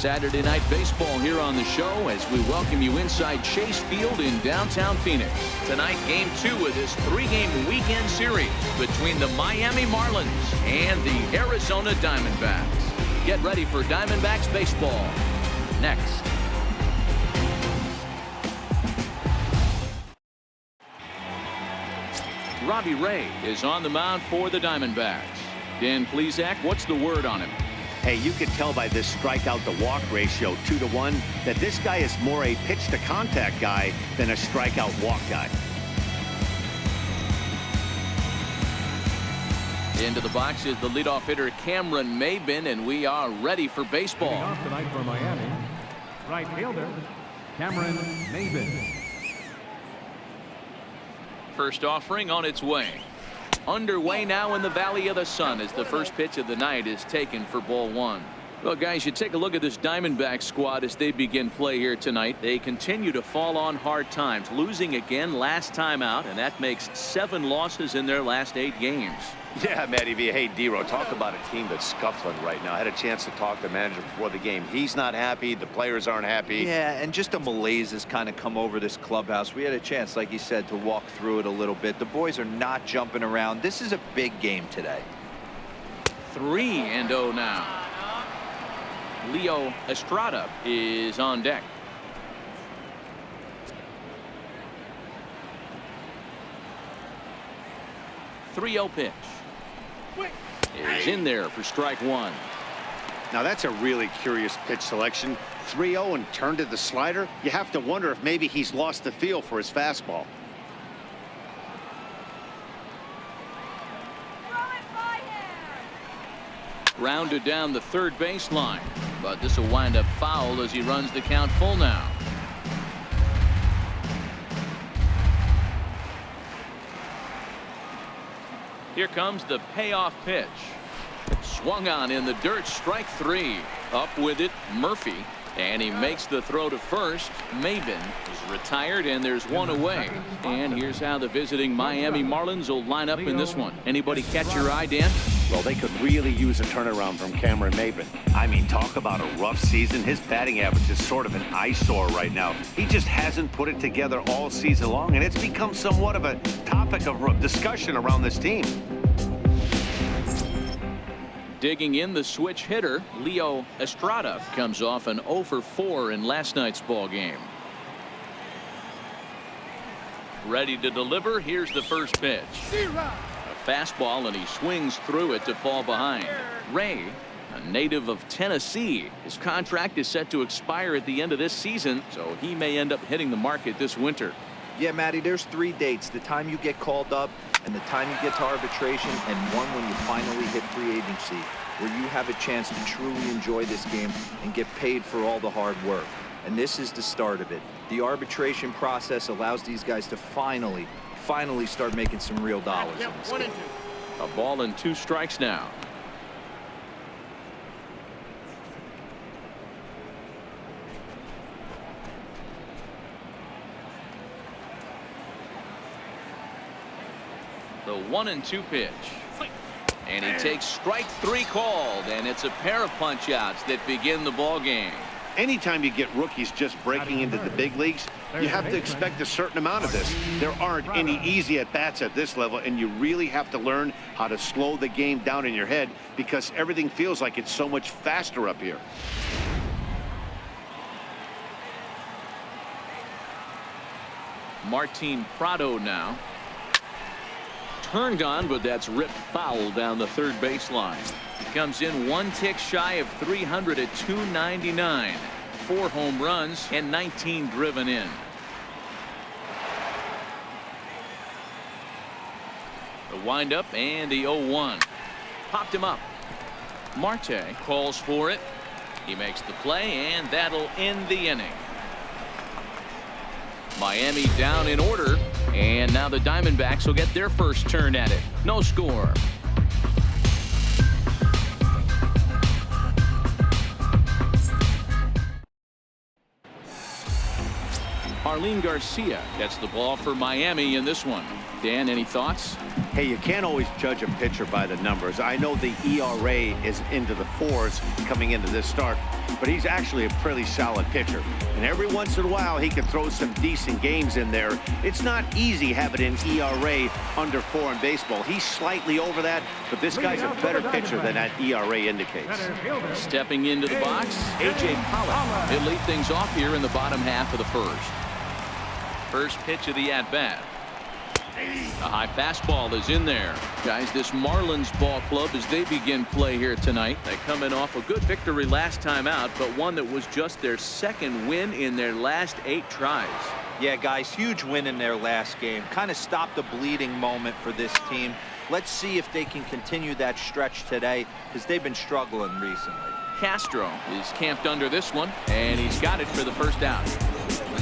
Saturday Night Baseball here on the show as we welcome you inside Chase Field in downtown Phoenix. Tonight, Game 2 of this 3-game weekend series between the Miami Marlins and the Arizona Diamondbacks. Get ready for Diamondbacks baseball next. Robbie Ray is on the mound for the Diamondbacks. Dan Plesac, what's the word on him? Hey, you can tell by this strikeout to walk ratio 2-to-1 that this guy is more a pitch to contact guy than a strikeout walk guy. Into the box is the leadoff hitter Cameron Maybin, and we are ready for baseball. Leading off tonight for Miami, right fielder Cameron Maybin. First offering on its way. Underway now in the Valley of the Sun as the first pitch of the night is taken for ball 1. Well, guys, you take a look at this Diamondback squad as they begin play here tonight. They continue to fall on hard times, losing again last time out, and that makes 7 losses in their last 8 games. Yeah, Matty V. Hey, D-Row, talk about a team that's scuffling right now. I had a chance to talk to the manager before the game. He's not happy. The players aren't happy. Yeah, and just a malaise has kind of come over this clubhouse. We had a chance, like you said, to walk through it a little bit. The boys are not jumping around. This is a big game today. 3-0 now. Leo Estrada is on deck. .3-0 pitch is in there for strike 1. Now that's a really curious pitch selection. 3-0 and turned to the slider. You have to wonder if maybe he's lost the feel for his fastball. Grounded down the third baseline, but this will wind up foul as he runs the count full now. Here comes the payoff pitch. Swung on in the dirt, strike 3. Up with it, Murphy, and he makes the throw to first. Maybin is retired, and there's one away. And here's how the visiting Miami Marlins will line up in this one. Anybody catch your eye, Dan? Well, they could really use a turnaround from Cameron Maybin. I mean, talk about a rough season. His batting average is sort of an eyesore right now. He just hasn't put it together all season long, and it's become somewhat of a topic of discussion around this team. Digging in, the switch hitter Leo Estrada comes off an 0 for 4 in last night's ball game. Ready to deliver. Here's the first pitch. A fastball, and he swings through it to fall behind. Ray, a native of Tennessee, his contract is set to expire at the end of this season, so he may end up hitting the market this winter. Yeah, Matty, there's 3 dates: the time you get called up, and the time you get to arbitration, and one when you finally hit free agency, where you have a chance to truly enjoy this game and get paid for all the hard work. And this is the start of it. The arbitration process allows these guys to finally start making some real dollars in this game. A ball and 2 strikes now. The 1-2 pitch. And he takes strike 3 called, and it's a pair of punch outs that begin the ball game. Anytime you get rookies just breaking into the big leagues, you have to expect a certain amount of this. There aren't any easy at-bats at this level, and you really have to learn how to slow the game down in your head because everything feels like it's so much faster up here. Martin Prado now. Turned on, but that's ripped foul down the third baseline. He comes in 1 tick shy of 300 at 299. 4 home runs and 19 driven in. The windup and the 0-1. Popped him up. Marte calls for it. He makes the play, and that'll end the inning. Miami down in order, and now the Diamondbacks will get their first turn at it. No score. Arlene Garcia gets the ball for Miami in this one. Dan, any thoughts? Hey, you can't always judge a pitcher by the numbers. I know the ERA is into the 4s coming into this start, but he's actually a pretty solid pitcher. And every once in a while, he can throw some decent games in there. It's not easy having an ERA under 4 in baseball. He's slightly over that, but this guy's a better pitcher than that ERA indicates. Stepping into the box, A.J. Pollock. He'll lead things off here in the bottom half of the first. First pitch of the at-bat. A high fastball is in there. Guys, this Marlins ball club, as they begin play here tonight, they come in off a good victory last time out, but one that was just their second win in their last 8 tries. Yeah, guys, huge win in their last game. Kind of stopped a bleeding moment for this team. Let's see if they can continue that stretch today, because they've been struggling recently. Castro is camped under this one, and he's got it for the first out.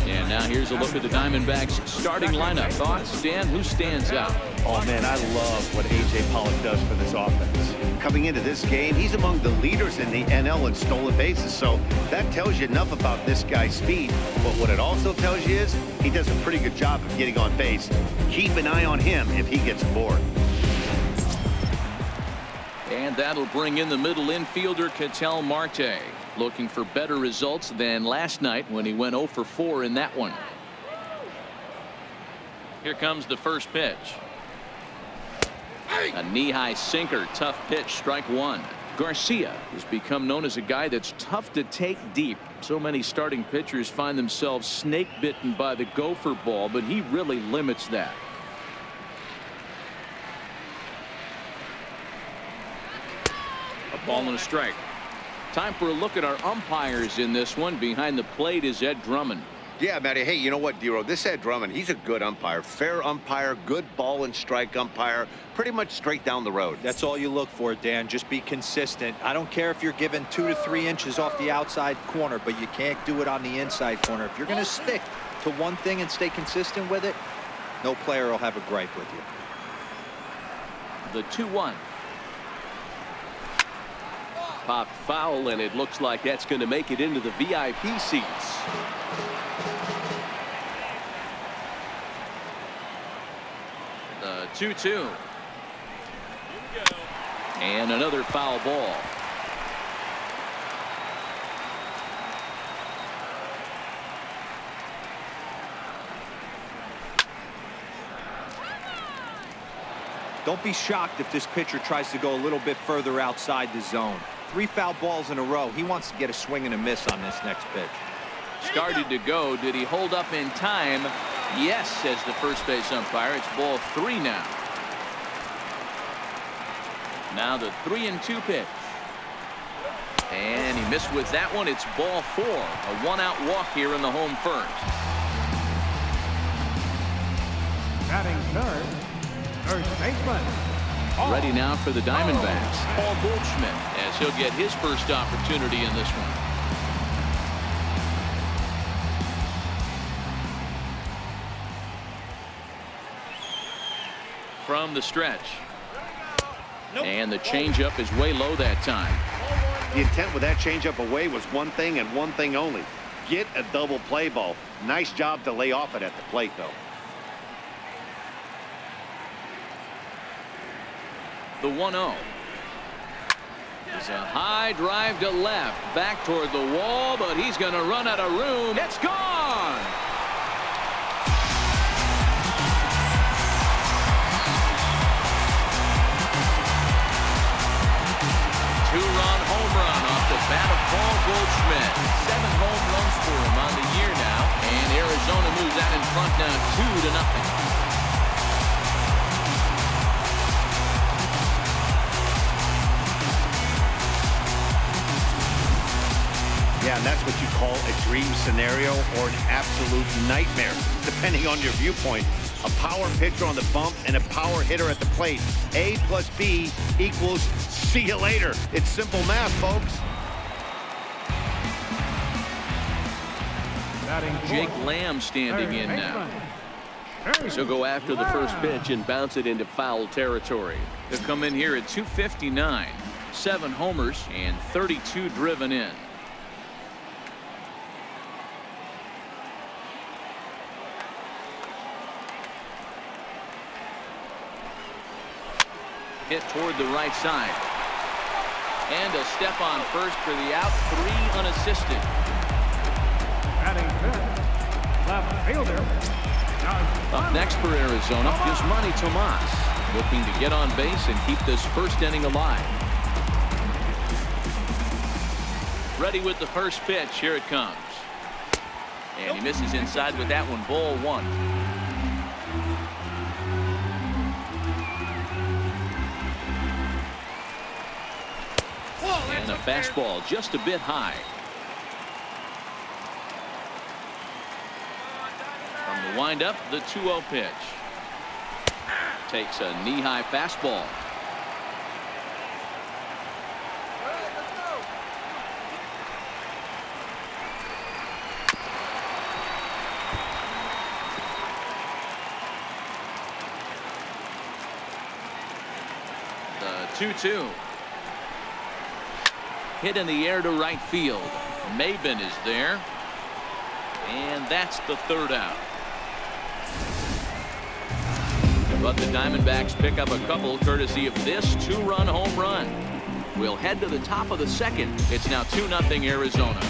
And now here's a look at the Diamondbacks starting lineup. Thoughts, Dan? Who stands out? Oh, man, I love what A.J. Pollock does for this offense. Coming into this game, he's among the leaders in the NL in stolen bases, so that tells you enough about this guy's speed. But what it also tells you is he does a pretty good job of getting on base. Keep an eye on him if he gets aboard. And that'll bring in the middle infielder, Ketel Marte. Looking for better results than last night when he went 0 for 4 in that one. Here comes the first pitch. A knee-high sinker. Tough pitch. Strike 1. Garcia has become known as a guy that's tough to take deep. So many starting pitchers find themselves snake bitten by the gopher ball, but he really limits that. A ball and a strike. Time for a look at our umpires in this one. Behind the plate is Ed Drummond. Yeah, Matty. Hey, you know what, Dero? This Ed Drummond, he's a good umpire. Fair umpire, good ball and strike umpire. Pretty much straight down the road. That's all you look for, Dan. Just be consistent. I don't care if you're given 2 to 3 inches off the outside corner, but you can't do it on the inside corner. If you're going to stick to one thing and stay consistent with it, no player will have a gripe with you. The 2-1. Popped foul, and it looks like that's going to make it into the VIP seats. The 2-2. And another foul ball. Don't be shocked if this pitcher tries to go a little bit further outside the zone. 3 foul balls in a row. He wants to get a swing and a miss on this next pitch. Started to go. Did he hold up in time? Yes, says the first base umpire. It's ball 3 now. Now the 3-2 pitch. And he missed with that one. It's ball 4. A 1-out walk here in the home first. Batting third, first baseman. Ready now for the Diamondbacks. Paul Goldschmidt, as he'll get his first opportunity in this one. From the stretch. And the changeup is way low that time. The intent with that changeup away was one thing and one thing only. Get a double play ball. Nice job to lay off it at the plate, though. The 1-0. It's a high drive to left, back toward the wall, but he's going to run out of room. It's gone. Two-run home run off the bat of Paul Goldschmidt. 7 home runs for him on the year now, and Arizona moves out in front now 2-0. Yeah, and that's what you call a dream scenario or an absolute nightmare, depending on your viewpoint. A power pitcher on the bump and a power hitter at the plate. A plus B equals see you later. It's simple math, folks. Jake Lamb standing in now. So go after the first pitch and bounce it into foul territory. They'll come in here at 259. 7 homers and 32 driven in. hit toward the right side. And a step on first for the out. 3 unassisted. Batting fifth, left fielder. Up next for Arizona, Yasmani Tomas, looking to get on base and keep this first inning alive. Ready with the first pitch. Here it comes. And he misses inside with that one. Ball 1. And a fastball just a bit high. From the windup, the 2-0 pitch. Takes a knee-high fastball. The 2-2. Hit in the air to right field. Maben is there. And that's the 3rd out. But the Diamondbacks pick up a couple courtesy of this 2-run home run. We'll head to the top of the 2nd. It's now 2-0 Arizona.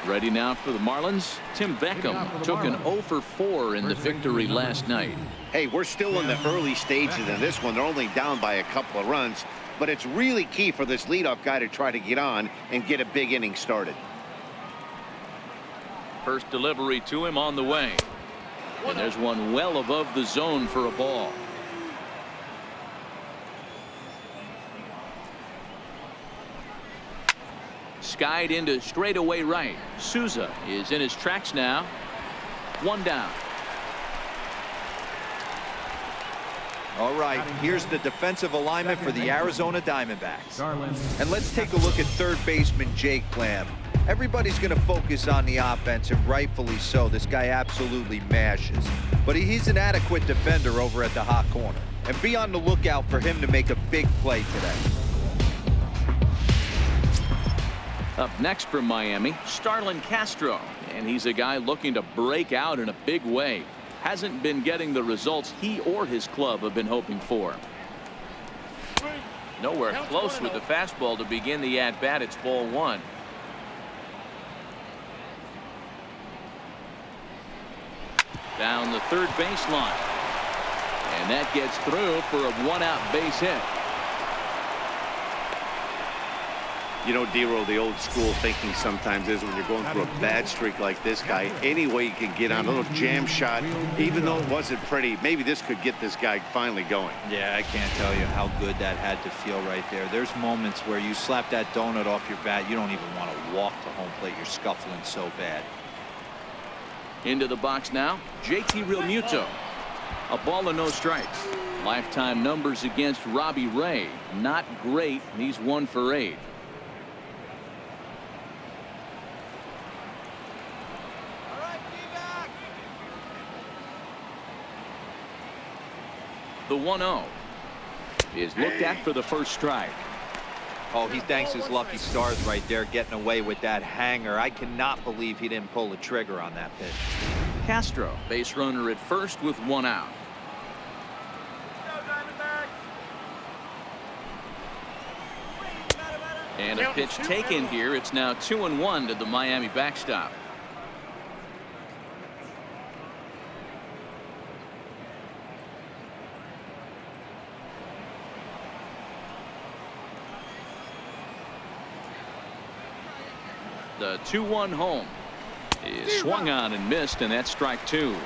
Ready now for the Marlins. Tim Beckham took an 0 for 4 in the victory last night. Hey, we're still in the early stages in this one. They're only down by a couple of runs, but it's really key for this leadoff guy to try to get on and get a big inning started. First delivery to him on the way. And there's one well above the zone for a ball. Skied into straightaway right. Souza is in his tracks now. 1 down. All right, here's the defensive alignment for the Arizona Diamondbacks. And let's take a look at third baseman Jake Lamb. Everybody's going to focus on the offense, and rightfully so. This guy absolutely mashes. But he's an adequate defender over at the hot corner. And be on the lookout for him to make a big play today. Up next for Miami, Starlin Castro. And he's a guy looking to break out in a big way. Hasn't been getting the results he or his club have been hoping for. Nowhere close with the fastball to begin the at-bat. It's ball 1. Down the third baseline. And that gets through for a 1-out base hit. You know, Dero, the old school thinking sometimes is when you're going through a bad streak like this guy, any way you can get on a little jam shot, even though it wasn't pretty, maybe this could get this guy finally going. Yeah, I can't tell you how good that had to feel right there. There's moments where you slap that donut off your bat, you don't even want to walk to home plate. You're scuffling so bad. Into the box now, JT Realmuto. A ball and no strikes. Lifetime numbers against Robbie Ray. Not great. He's 1 for 8. The 1-0 is looked at for the first strike. Oh, he thanks his lucky stars right there, getting away with that hanger. I cannot believe he didn't pull the trigger on that pitch. Castro, base runner at first with 1 out. And a pitch taken here. It's now 2-1 to the Miami backstop. The 2-1 home is swung on and missed, and that's strike 2.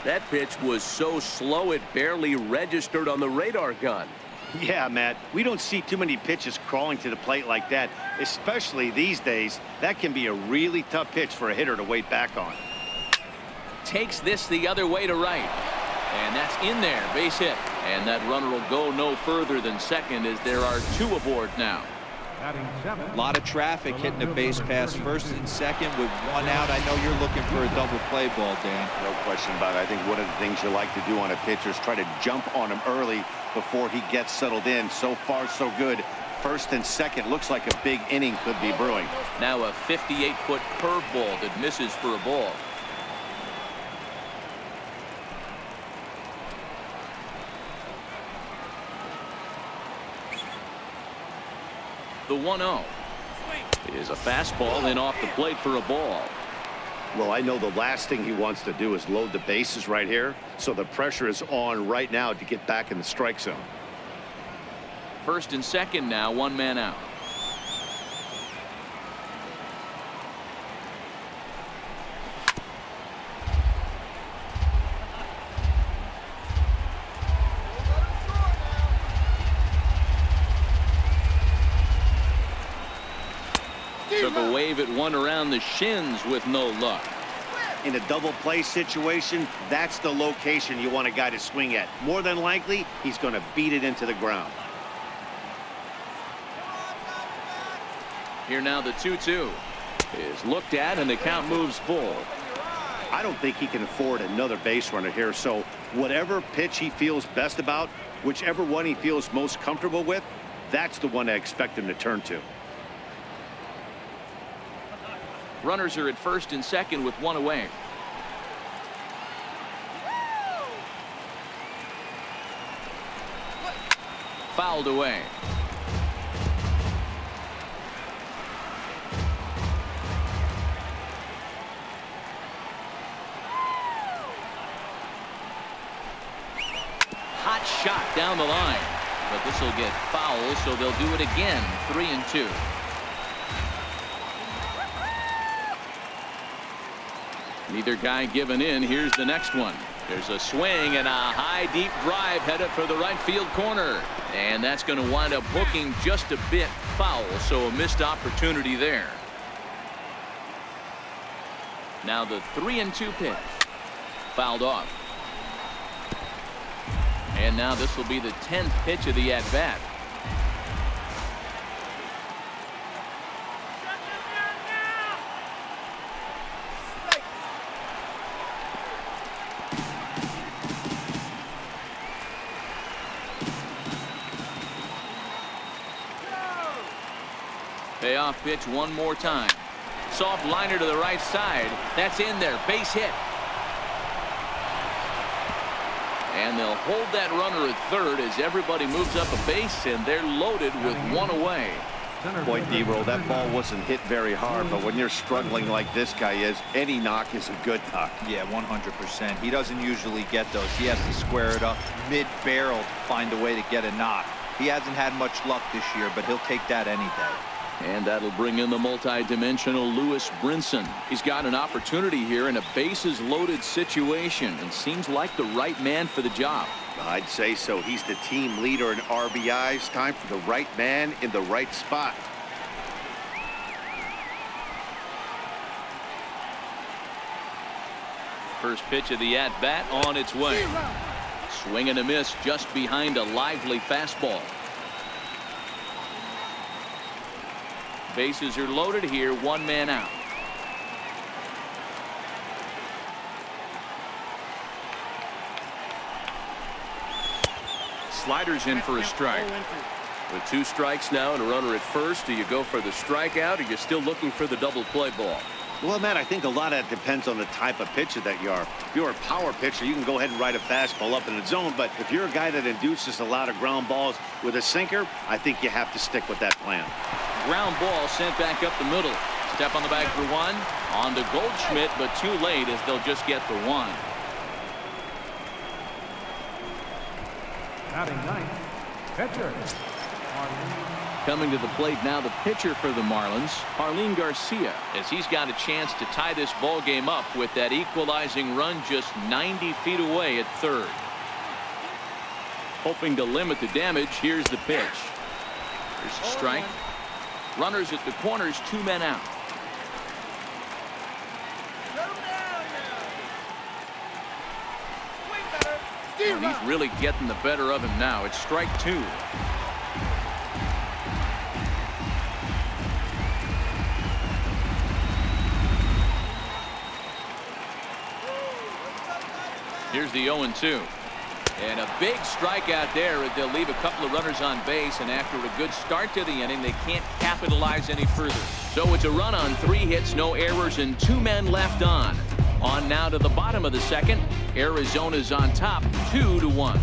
That pitch was so slow it barely registered on the radar gun. Yeah, Matt, we don't see too many pitches crawling to the plate like that, especially these days. That can be a really tough pitch for a hitter to wait back on. Takes this the other way to right. And that's in there, base hit. And that runner will go no further than second as there are 2 aboard now. A lot of traffic hitting the base pass first and second with 1 out. I know you're looking for a double play ball, Dan. No question about it. I think one of the things you like to do on a pitcher is try to jump on him early before he gets settled in. So far, so good. First and second looks like a big inning could be brewing. Now a 58-foot curveball that misses for a ball. The 1-0 is a fastball in off the plate for a ball. Well, I know the last thing he wants to do is load the bases right here, so the pressure is on right now to get back in the strike zone. First and second now, one man out. Took a wave at one around the shins with no luck. In a double play situation, that's the location you want a guy to swing at. More than likely, he's going to beat it into the ground. Here now the 2-2 is looked at and the count moves full. I don't think he can afford another base runner here, so whatever pitch he feels best about, whichever one he feels most comfortable with, that's the one I expect him to turn to. Runners are at first and second with one away. Fouled away. Hot shot down the line, but this will get foul, so they'll do it again. 3-2. Neither guy giving in. Here's the next one. There's a swing and a high deep drive headed for the right field corner, and that's going to wind up hooking just a bit foul, so a missed opportunity there. Now the 3-2 pitch fouled off, and now this will be the 10th pitch of the at bat. Payoff pitch one more time. Soft liner to the right side. That's in there. Base hit. And they'll hold that runner at third as everybody moves up a base, and they're loaded with one away. Boy, D-Roll, that ball wasn't hit very hard, but when you're struggling like this guy is, any knock is a good knock. Yeah, 100%. He doesn't usually get those. He has to square it up mid-barrel to find a way to get a knock. He hasn't had much luck this year, but he'll take that any day. And that'll bring in the multi-dimensional Lewis Brinson. He's got an opportunity here in a bases-loaded situation and seems like the right man for the job. I'd say so. He's the team leader in RBIs. Time for the right man in the right spot. First pitch of the at-bat on its way. Swing and a miss just behind a lively fastball. Bases are loaded here, one man out. Sliders in for a strike. With 2 strikes now and a runner at first, do you go for the strikeout, or you're still looking for the double play ball? Well, Matt, I think a lot of that depends on the type of pitcher that you are. If you're a power pitcher, you can go ahead and ride a fastball up in the zone. But if you're a guy that induces a lot of ground balls with a sinker, I think you have to stick with that plan. Ground ball sent back up the middle. Step on the bag for one. On to Goldschmidt, but too late as they'll just get the one. Batting ninth, pitcher. Coming to the plate now, the pitcher for the Marlins, Jarlin Garcia, as he's got a chance to tie this ball game up with that equalizing run just 90 feet away at third. Hoping to limit the damage, here's the pitch. There's a strike. Runners at the corners, 2 men out. And he's really getting the better of him now. It's strike 2. Here's the 0-2. And a big strikeout there. They'll leave a couple of runners on base, and after a good start to the inning, they can't capitalize any further. So it's a run on 3 hits, no errors, and 2 men left on. On now to the bottom of the second. Arizona's on top, 2-1.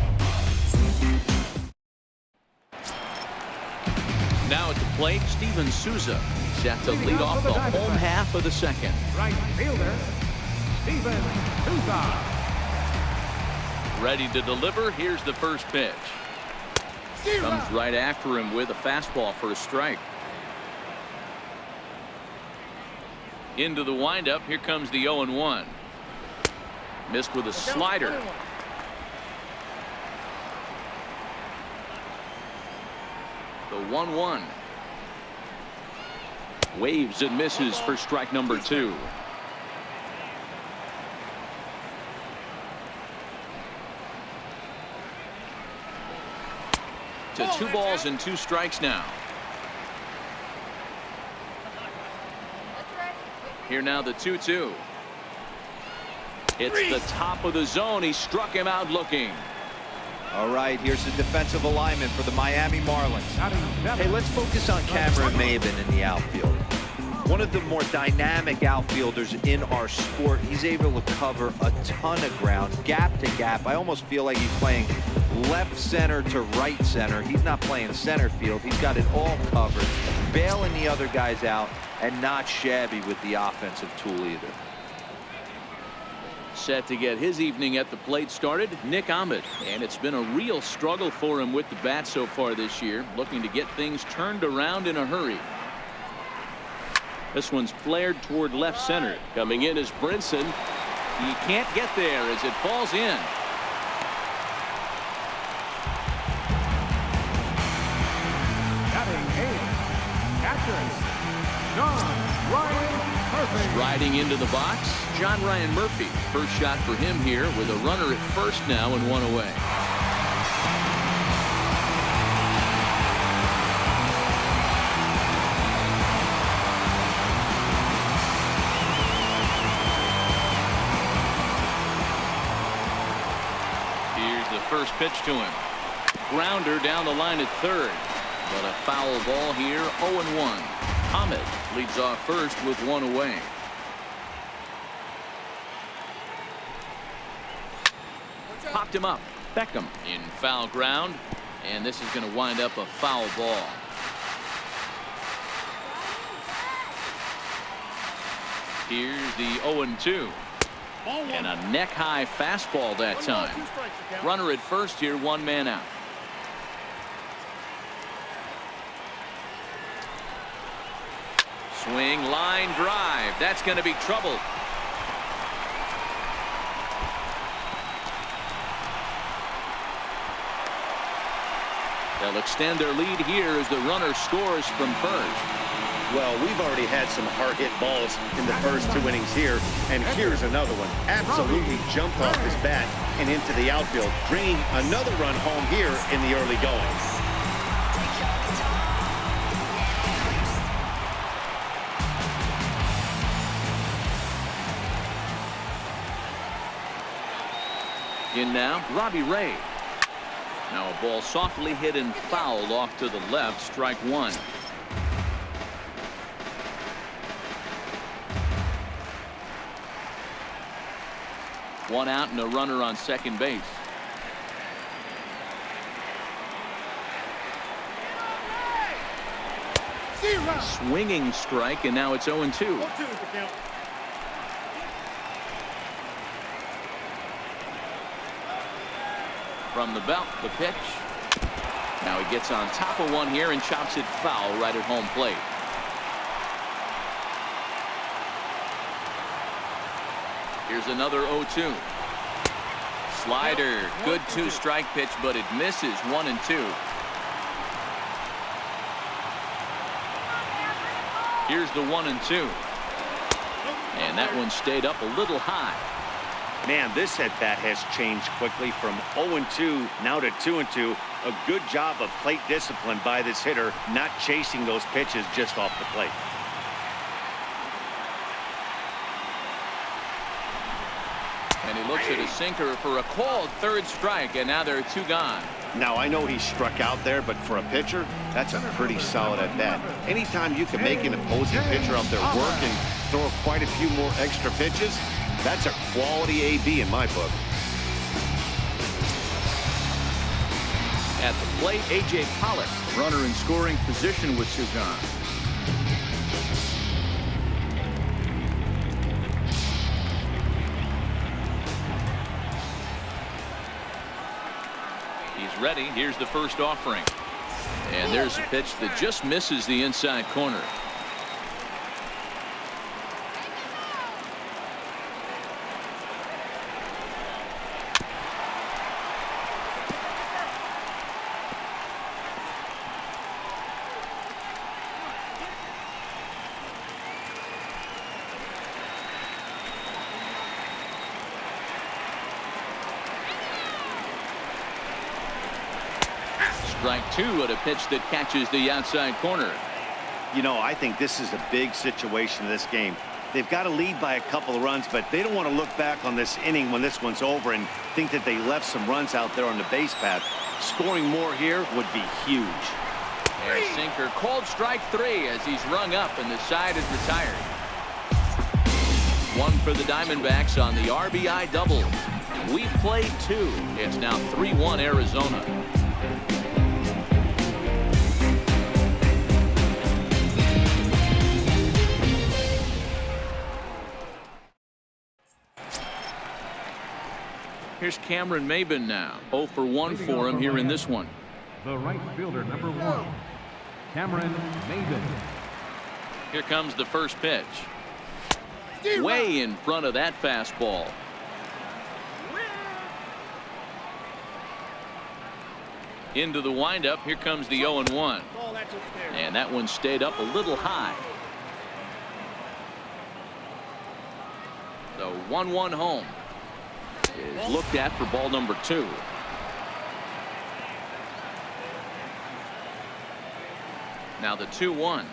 Now at the plate, Steven Souza set to lead off the home half of the second. Right fielder, Steven Souza. Ready to deliver. Here's the first pitch. Comes right after him with a fastball for a strike. Into the windup. Here comes the 0-1. Missed with a slider. The 1-1. Waves and misses for strike number 2. To 2 balls and 2 strikes now. Here now the 2-2. It's the top of the zone. He struck him out looking. All right, here's the defensive alignment for the Miami Marlins. Hey, let's focus on Cameron Maybin in the outfield. One of the more dynamic outfielders in our sport. He's able to cover a ton of ground, gap to gap. I almost feel like he's playing left center to right center. He's not playing center field. He's got it all covered, bailing the other guys out, and not shabby with the offensive tool either. Set to get his evening at the plate started, Nick Ahmed. And it's been a real struggle for him with the bat so far this year, looking to get things turned around in a hurry. This one's flared toward left center. Coming in is Brinson. He can't get there as it falls in. Batting 8th, catcher, John Ryan Murphy. Riding into the box, John Ryan Murphy. First shot for him here with a runner at first now and 1 away. Here's the first pitch to him. Grounder down the line at third. But a foul ball here, 0-1. Ahmed leads off first with 1 away. Popped him up. Beckham in foul ground. And this is going to wind up a foul ball. Here's the 0-2. And a neck-high fastball that time. Runner at first here, 1 man out. Swing, line drive. That's going to be trouble. They'll extend their lead here as the runner scores from first. Well, we've already had some hard-hit balls in the first 2 innings here, and here's another one. Absolutely jumped off his bat and into the outfield, bringing another run home here in the early going. In now, Robbie Ray. Now a ball softly hit and fouled off to the left, strike 1. One out and a runner on second base. Swinging strike, and now it's 0-2. From the belt, the pitch. Now he gets on top of one here and chops it foul right at home plate. Here's another 0-2. Slider, good 2-strike pitch, but it misses. 1-2. Here's the 1-2. And that one stayed up a little high. Man, this at-bat has changed quickly from 0-2 now to 2-2. A good job of plate discipline by this hitter, not chasing those pitches just off the plate. And he looks at a sinker for a called third strike, and now there are 2 gone. Now, I know he struck out there, but for a pitcher, that's a pretty solid at-bat. Anytime you can make an opposing pitcher out there work and throw quite a few more extra pitches, that's a quality AB in my book. At the plate, A.J. Pollock, runner in scoring position with two gone. He's ready. Here's the first offering. And there's a pitch that just misses the inside corner. Strike two at a pitch that catches the outside corner. You know, I think this is a big situation in this game. They've got to lead by a couple of runs, but they don't want to look back on this inning when this one's over and think that they left some runs out there on the base path. Scoring more here would be huge. And sinker called strike three as he's rung up and the side is retired. One for the Diamondbacks on the RBI double. We've played two. It's now 3-1 Arizona. Here's Cameron Maybin now. 0 for 1 for him here in this one. The right fielder, number 1, Cameron Maybin. Here comes the first pitch. Way in front of that fastball. Into the windup. Here comes the 0-1. And that one stayed up a little high. The 1-1 home is looked at for ball number 2. Now the 2-1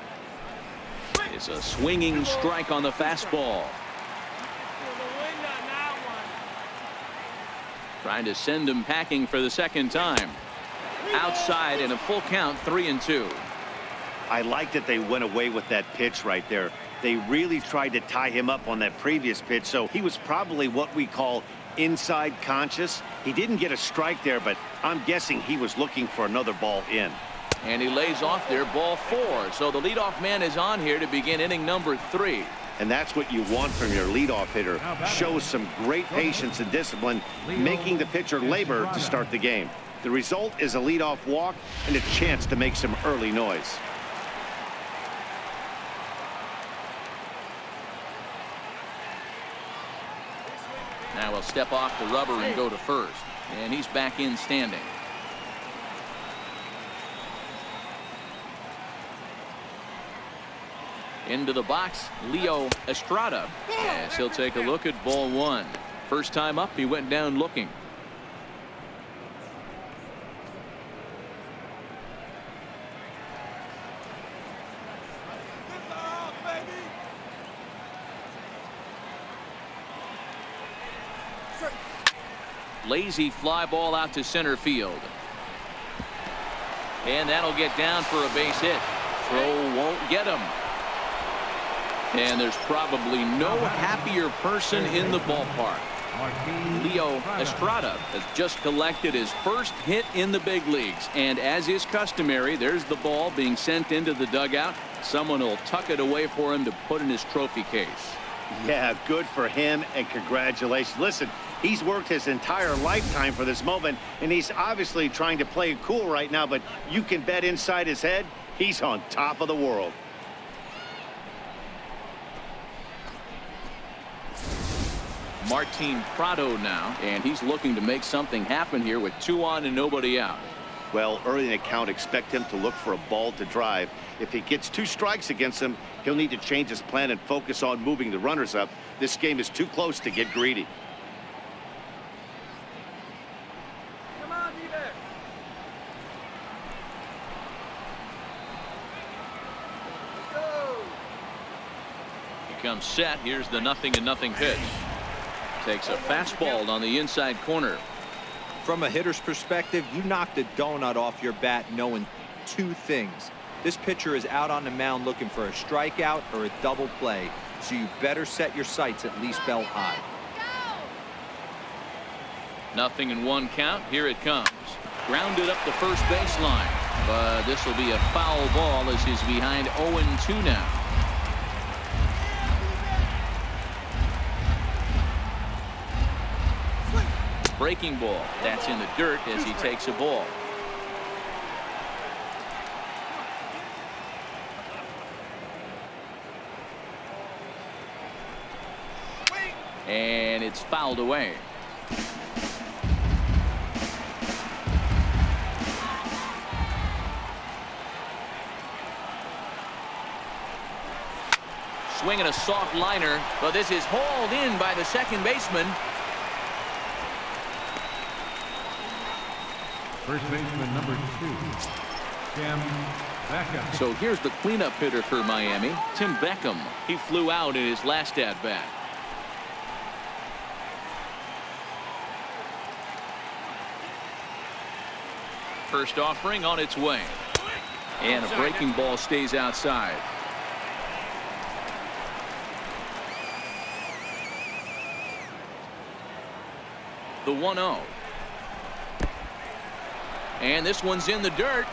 is a swinging strike on the fastball. Trying to send him packing for the second time. Outside in a full count, 3-2. I like that they went away with that pitch right there. They really tried to tie him up on that previous pitch, so he was probably what we call inside conscious. He didn't get a strike there, but I'm guessing he was looking for another ball in. And he lays off there, ball 4. So the leadoff man is on here to begin inning number 3. And that's what you want from your leadoff hitter. Shows some great patience and discipline, making the pitcher labor to start the game. The result is a leadoff walk and a chance to make some early noise. Now he'll step off the rubber and go to first. And he's back in standing. Into the box, Leo Estrada, as he'll take a look at ball 1. First time up, he went down looking. Lazy fly ball out to center field. And that'll get down for a base hit. Throw won't get him. And there's probably no happier person in the ballpark. Leo Estrada has just collected his first hit in the big leagues. And as is customary, there's the ball being sent into the dugout. Someone will tuck it away for him to put in his trophy case. Yeah, good for him, and congratulations. Listen, he's worked his entire lifetime for this moment, and he's obviously trying to play it cool right now, but you can bet inside his head, he's on top of the world. Martin Prado now, and he's looking to make something happen here with 2 on and nobody out. Well, early in the count, expect him to look for a ball to drive. If he gets 2 strikes against him, he'll need to change his plan and focus on moving the runners up. This game is too close to get greedy. Come on, D-back. Go. He comes set. Here's the 0-0 pitch. Takes a fastball on the inside corner. From a hitter's perspective, you knocked a donut off your bat knowing 2 things. This pitcher is out on the mound looking for a strikeout or a double play, so you better set your sights at least belt high. 0-1 count. Here it comes. Grounded up the first baseline. But this will be a foul ball as he's behind 0-2 now. Breaking ball. That's in the dirt as he takes a ball. And it's fouled away. Swinging a soft liner, but this is hauled in by the second baseman. First baseman number 2, Tim Beckham. So here's the cleanup hitter for Miami, Tim Beckham. He flew out in his last at bat. First offering on its way. And a breaking ball stays outside. The 1-0. And this one's in the dirt.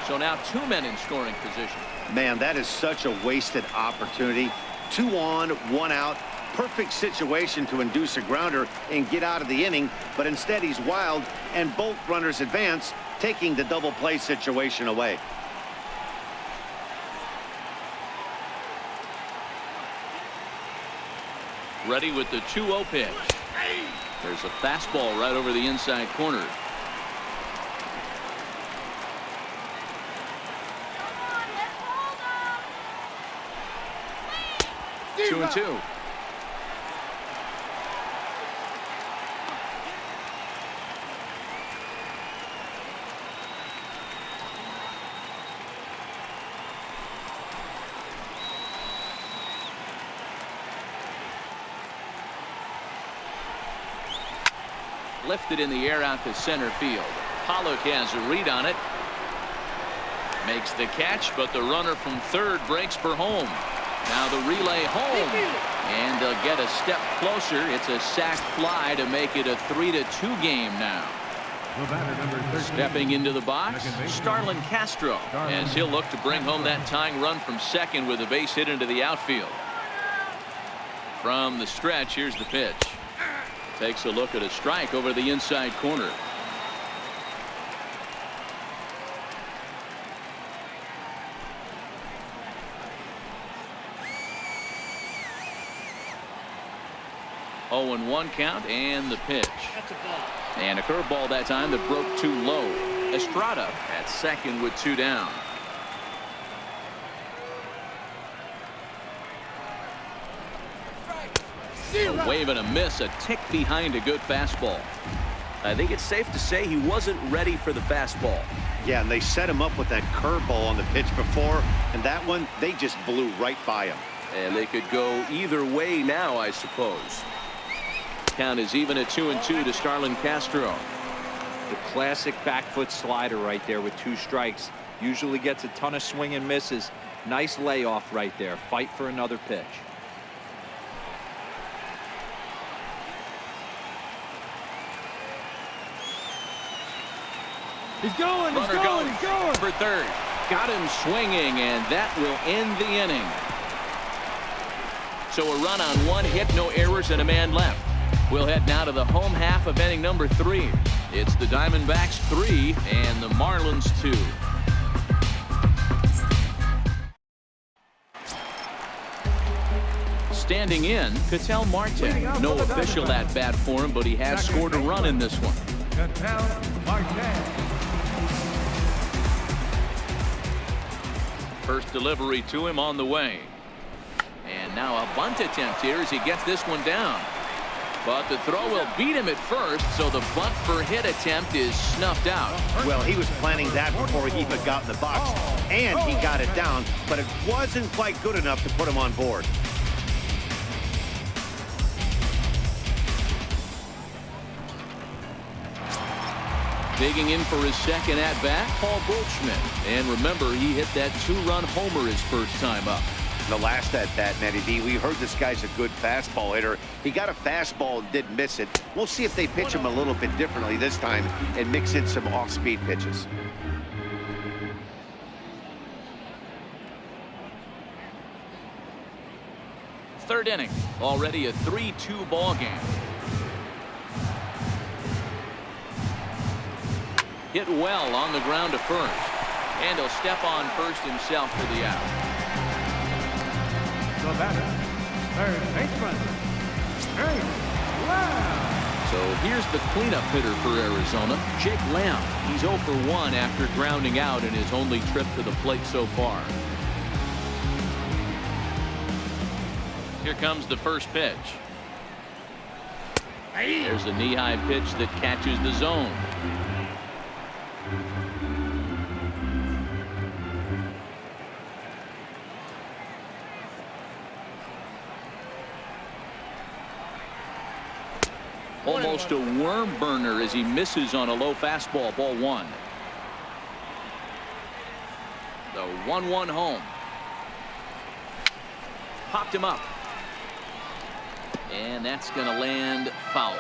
So now 2 men in scoring position. Man, that is such a wasted opportunity. 2 on, 1 out. Perfect situation to induce a grounder and get out of the inning, but instead he's wild and both runners advance, taking the double play situation away. Ready with the 2-0 pitch. There's a fastball right over the inside corner. Two and two. Lifted in the air out to center field. Pollock has a read on it. Makes the catch, but the runner from third breaks for home. Now the relay home. And they'll get a step closer. It's a sac fly to make it a 3-2 game now. The batter number 13. Stepping into the box, Starlin Castro, as he'll look to bring home that tying run from second with a base hit into the outfield. From the stretch, here's the pitch. Takes a look at a strike over the inside corner. Oh, and 1 count, and the pitch. And a curveball that time that broke too low. Estrada at second with 2 down. A wave and a miss, a tick behind a good fastball. I think it's safe to say he wasn't ready for the fastball. Yeah, and they set him up with that curveball on the pitch before, and that one, they just blew right by him. And they could go either way now, I suppose. Count is even at 2-2 to Starlin Castro. The classic back foot slider right there with 2 strikes. Usually gets a ton of swing and misses. Nice layoff right there. Fight for another pitch. He's going, Runner goes for third. Got him swinging, and that will end the inning. So a run on 1 hit, no errors, and a man left. We'll head now to the home half of inning number 3. It's the Diamondbacks 3 and the Marlins 2. Standing in, Ketel Marte. No official at bat for him, but he has scored a run in this one. Ketel Marte. First delivery to him on the way. And now a bunt attempt here as he gets this one down. But the throw will beat him at first, so the bunt for hit attempt is snuffed out. Well, he was planning that before he even got in the box, and he got it down, but it wasn't quite good enough to put him on board. Digging in for his second at bat, Paul Goldschmidt. And remember, he hit that 2-run homer his first time up. The last at bat, Matty D, we heard this guy's a good fastball hitter. He got a fastball and didn't miss it. We'll see if they pitch him a little bit differently this time and mix in some off-speed pitches. Third inning, already a 3-2 ball game. Hit well on the ground to first, and he'll step on first himself for the out. The batter, third baseman, Jake Lamb. So here's the cleanup hitter for Arizona, Jake Lamb. He's 0 for 1 after grounding out in his only trip to the plate so far. Here comes the first pitch. There's a knee-high pitch that catches the zone. Almost a worm burner as he misses on a low fastball. Ball 1. The 1-1 home. Popped him up. And that's going to land foul.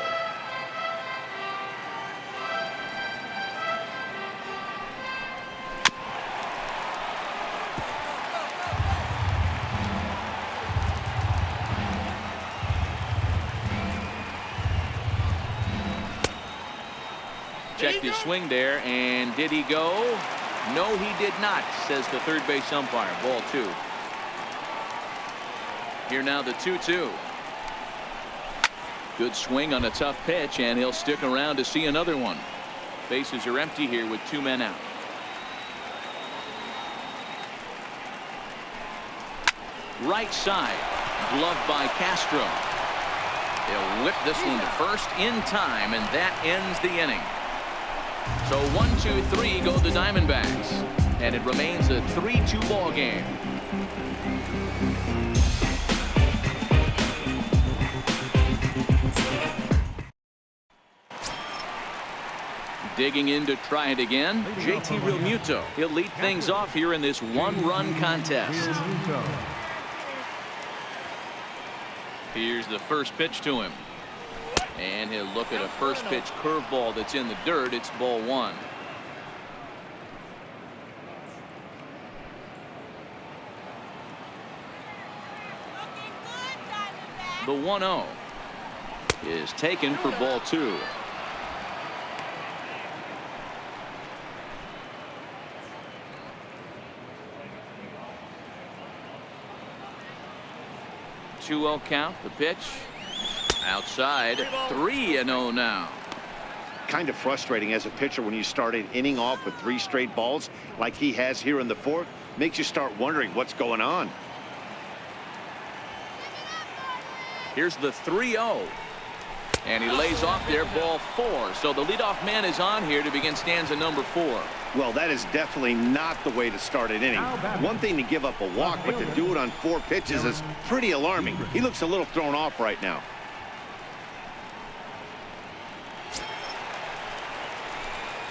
Checked his swing there, and did he go? No, he did not, says the third base umpire. Ball 2. Here now the 2-2. Good swing on a tough pitch, and he'll stick around to see another one. Bases are empty here with 2 men out. Right side, gloved by Castro. They'll whip this one to first in time, and that ends the inning. So 1, 2, 3 go the Diamondbacks, and it remains a 3-2 ball game. Digging in to try it again, JT Realmuto. He'll lead things off here in this 1-run contest. Here's the first pitch to him. And he'll look at a first pitch curveball that's in the dirt. It's ball 1. The 1-0 is taken for ball 2. Two-0 count. The pitch outside. 3-0 now. Kind of frustrating as a pitcher when you start an inning off with 3 straight balls like he has here in the 4th. Makes you start wondering what's going on. Here's the 3-0. And he lays off there, ball 4. So the leadoff man is on here to begin stanza number 4. Well, that is definitely not the way to start an inning. One thing to give up a walk, but to do it on 4 pitches is pretty alarming. He looks a little thrown off right now.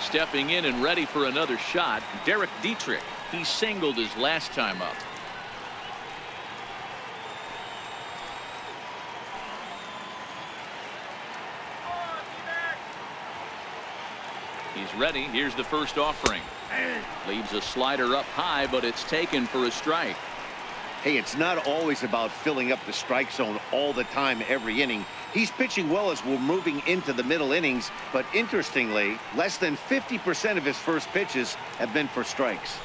Stepping in and ready for another shot, Derek Dietrich. He singled his last time up. He's ready. Here's the first offering. Leaves a slider up high, but it's taken for a strike. Hey, it's not always about filling up the strike zone all the time every inning. He's pitching well as we're moving into the middle innings, but interestingly, less than 50% of his first pitches have been for strikes.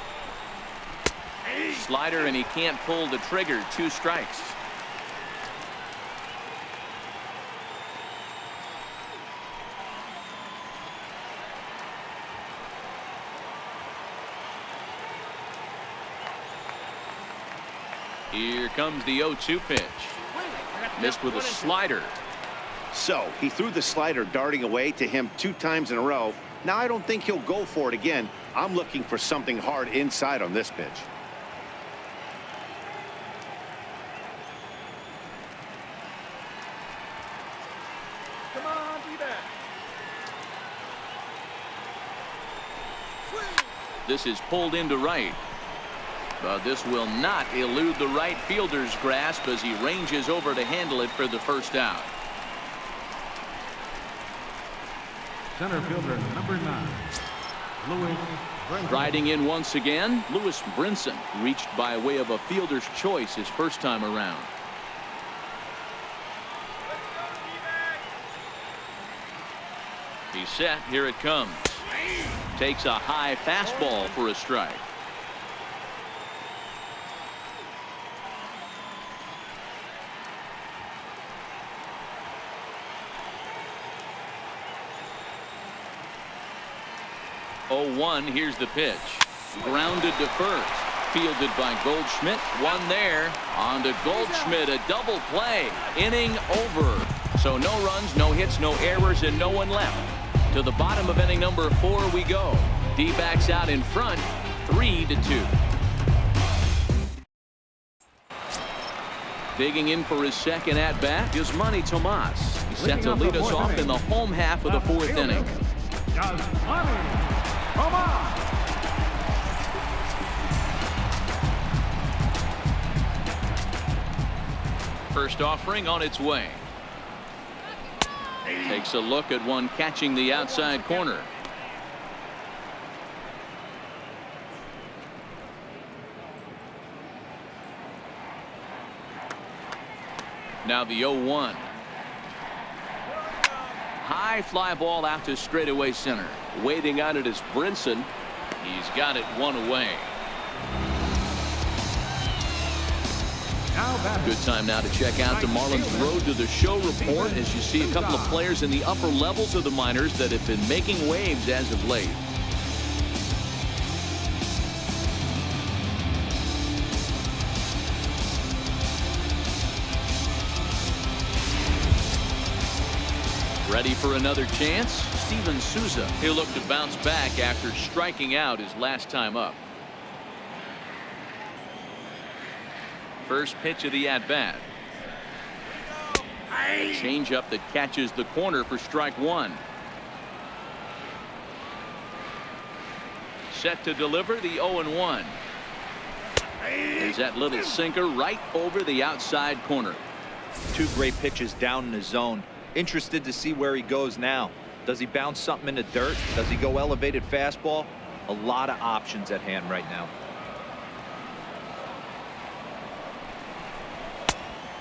Slider, and he can't pull the trigger. 2 strikes. Here comes the 0-2 pitch. Missed with a slider. So he threw the slider darting away to him 2 times in a row. Now I don't think he'll go for it again. I'm looking for something hard inside on this pitch. Come on, D-back. This is pulled into right. But this will not elude the right fielder's grasp as he ranges over to handle it for the first out. Center fielder number 9, Lewis Brinson. Riding in once again, Lewis Brinson reached by way of a fielder's choice his first time around. He's set. Here it comes. Takes a high fastball for a strike. Oh, 1. Here's the pitch. Grounded to first. Fielded by Goldschmidt. One there. On to Goldschmidt. A double play. Inning over. So no runs, no hits, no errors, and no one left. To the bottom of inning number 4 we go. D-backs out in front, 3-2. Digging in for his second at-bat is Manny Tomas. He's set to lead us off in the home half of the 4th inning. First offering on its way. Takes a look at one catching the outside corner. Now the 0-1. High fly ball out to straightaway center. Waiting on it is Brinson. He's got it one away. Good time now to check out the Marlins Road to the Show report as you see a couple of players in the upper levels of the minors that have been making waves as of late. Ready for another chance? Steven Souza. He'll look to bounce back after striking out his last time up. First pitch of the at-bat. Change-up that catches the corner for strike 1. Set to deliver the 0-1. There's that little sinker right over the outside corner. 2 great pitches down in the zone. Interested to see where he goes now. Does he bounce something in the dirt? Does he go elevated fastball? A lot of options at hand right now.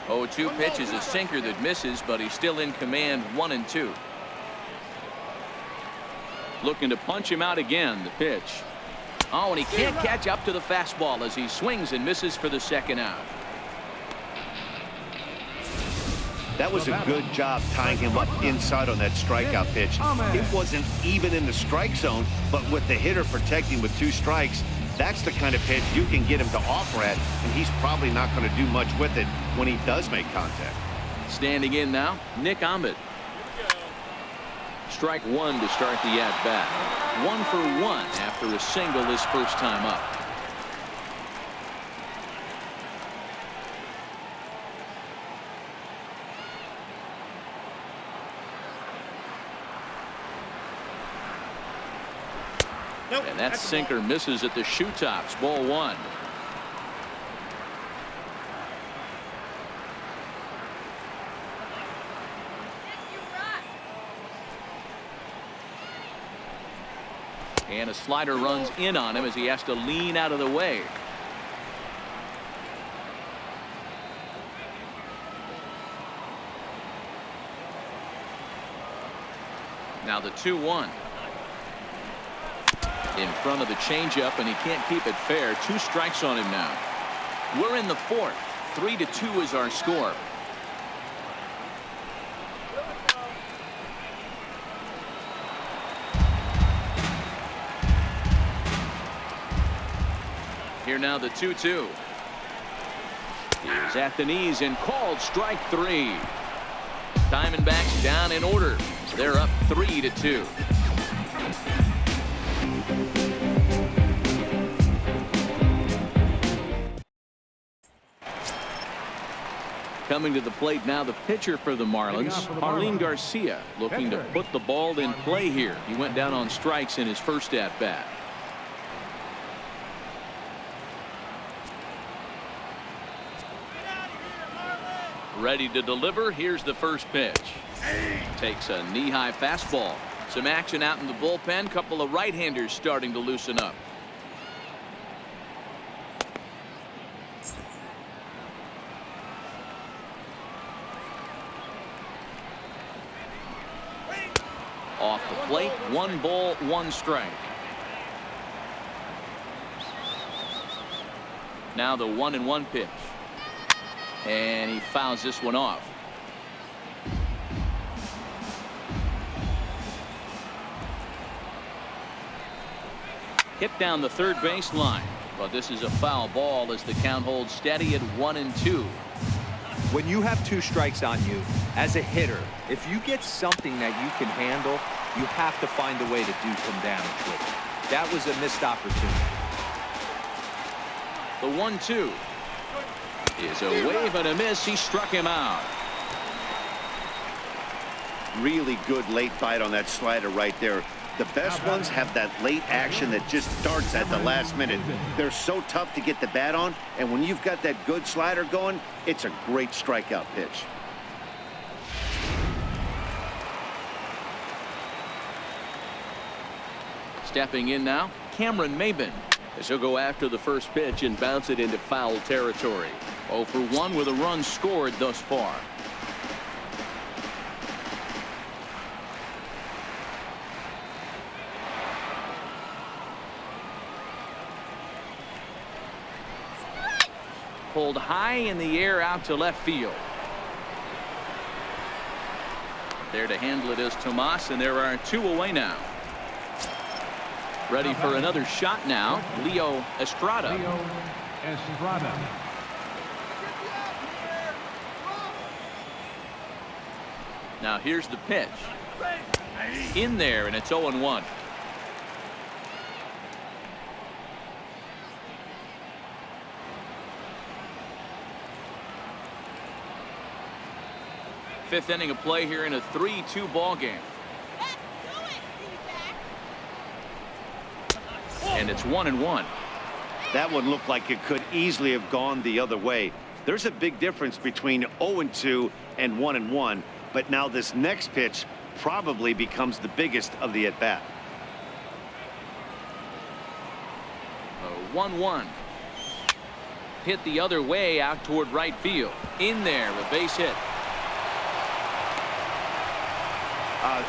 0-2 pitch is a sinker that misses, but he's still in command. 1-2. Looking to punch him out again. The pitch. Oh, and he can't catch up to the fastball as he swings and misses for the second out. That was a good job tying him up inside on that strikeout pitch. It wasn't even in the strike zone, but with the hitter protecting with 2 strikes, that's the kind of pitch you can get him to offer at, and he's probably not going to do much with it when he does make contact. Standing in now, Nick Ahmed. Strike 1 to start the at-bat. 1 for 1 after a single his first time up. And that sinker misses at the shoe tops. Ball 1. And a slider runs in on him as he has to lean out of the way. Now the 2-1. In front of the changeup, and he can't keep it fair. 2 strikes on him now. We're in the 4th. 3-2 is our score. Here now the 2-2. He's at the knees and called strike 3. Diamondbacks down in order. They're up 3-2. Coming to the plate now, the pitcher for the Marlins, Jarlin Garcia, looking to put the ball in play here. He went down on strikes in his first at-bat. Ready to deliver. Here's the first pitch. Takes a knee-high fastball. Some action out in the bullpen. Couple of right-handers starting to loosen up. Off the plate, 1 ball, 1 strike. Now the 1-1 pitch. And he fouls this one off. Hit down the third base line. But this is a foul ball as the count holds steady at 1-2. When you have 2 strikes on you, as a hitter, if you get something that you can handle, you have to find a way to do some damage with it. That was a missed opportunity. The 1-2 is a wave and a miss. He struck him out. Really good late bite on that slider right there. The best ones have that late action that just starts at the last minute. They're so tough to get the bat on, and when you've got that good slider going, it's a great strikeout pitch. Stepping in now, Cameron Maybin, as he'll go after the first pitch and bounce it into foul territory. 0 for 1 with a run scored thus far. Pulled high in the air out to left field. There to handle it is Tomas, and there are 2 away now. Ready for another shot now, Leo Estrada. Leo Estrada. Now here's the pitch. In there, and it's 0-1. Fifth inning of play here in a 3-2 ball game. And it's 1-1. That one looked like it could easily have gone the other way. There's a big difference between 0-2 and 1-1, but now this next pitch probably becomes the biggest of the at-bat. 1-1. Hit the other way out toward right field. In there, a base hit.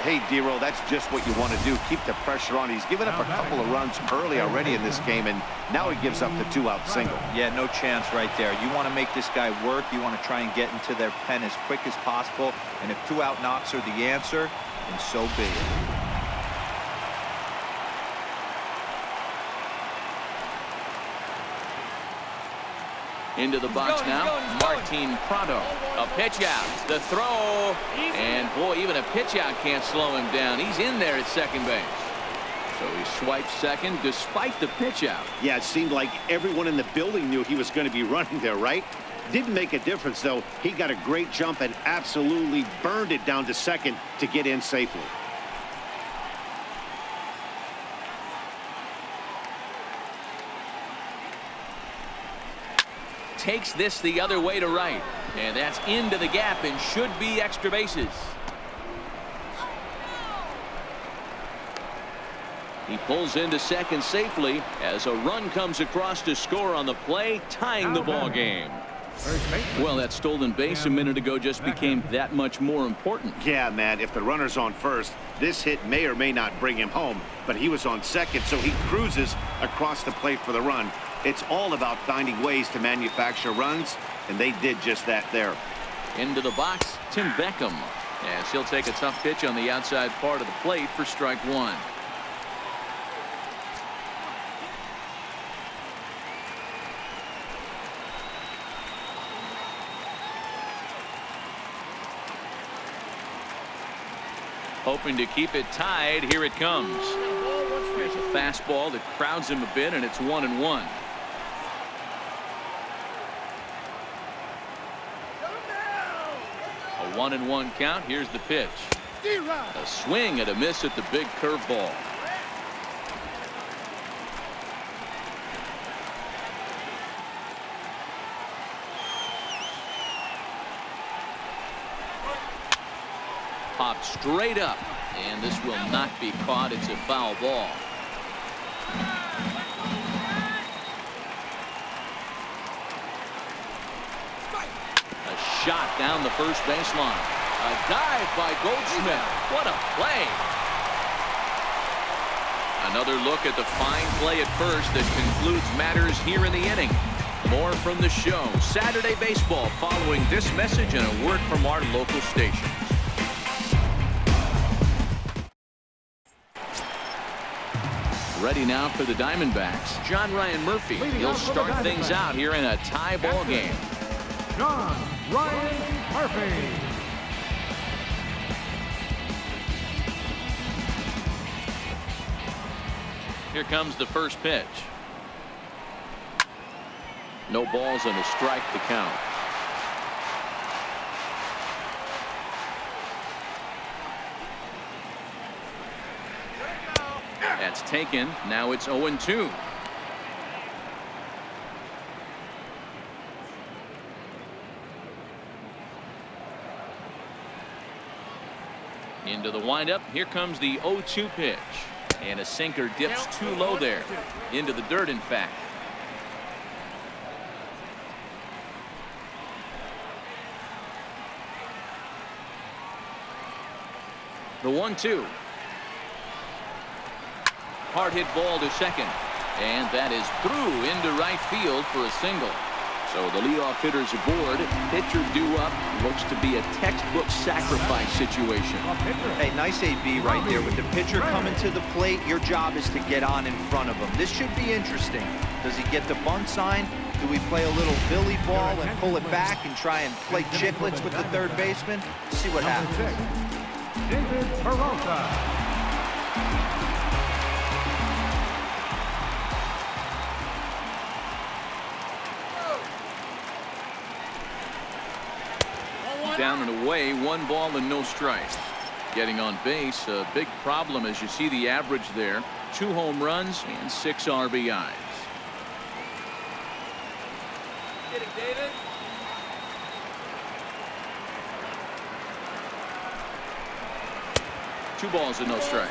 Hey, Dero, that's just what you want to do. Keep the pressure on. He's given up a couple of runs early already in this game, and now he gives up the 2-out single. Yeah, no chance right there. You want to make this guy work. You want to try and get into their pen as quick as possible. And if 2-out knocks are the answer, then so be it. Into the box now, Martin Prado. A pitch out, the throw, and boy, even a pitch out can't slow him down. He's in there at second base. So he swipes second despite the pitch out. Yeah, it seemed like everyone in the building knew he was going to be running there, right? Didn't make a difference, though. He got a great jump and absolutely burned it down to second to get in safely. Takes this the other way to right, and that's into the gap and should be extra bases. He pulls into second safely as a run comes across to score on the play, tying the ball game. Well, that stolen base a minute ago just became that much more important. Yeah, man, if the runner's on first, this hit may or may not bring him home, but he was on second, so he cruises across the plate for the run. It's all about finding ways to manufacture runs, and they did just that there. Into the box, Tim Beckham, as he'll take a tough pitch on the outside part of the plate for strike 1. Hoping to keep it tied. Here it comes. There's a fastball that crowds him a bit, and it's 1-1. A 1-1 count. Here's the pitch. A swing and a miss at the big curveball. popped straight up, and this will not be caught. It's a foul ball. A shot down the first baseline. A dive by Goldschmidt. What a play. Another look at the fine play at first that concludes matters here in the inning. More from the show. Saturday Baseball following this message and a word from our local stations. Ready now for the Diamondbacks. John Ryan Murphy. He'll start things out here in a tie ball game. John Ryan Murphy. Here comes the first pitch. No balls and a strike to count. That's taken. Now it's 0-2. Into the windup. Here comes the 0-2 pitch. And a sinker dips too low there. Into the dirt, in fact. The 1-2. Hard hit ball to second. And that is through into right field for a single. So the leadoff hitter's aboard. Pitcher due up. Looks to be a textbook sacrifice situation. Hey, nice AB right there. With the pitcher coming to the plate, your job is to get on in front of him. This should be interesting. Does he get the bunt sign? Do we play a little Billy ball and pull it back and try and play chicklets with the third baseman? See what happens. David Peralta. Down and away, 1 ball and no strikes. Getting on base, a big problem as you see the average there. 2 home runs and 6 RBIs. Get it, David. Two balls and no strikes.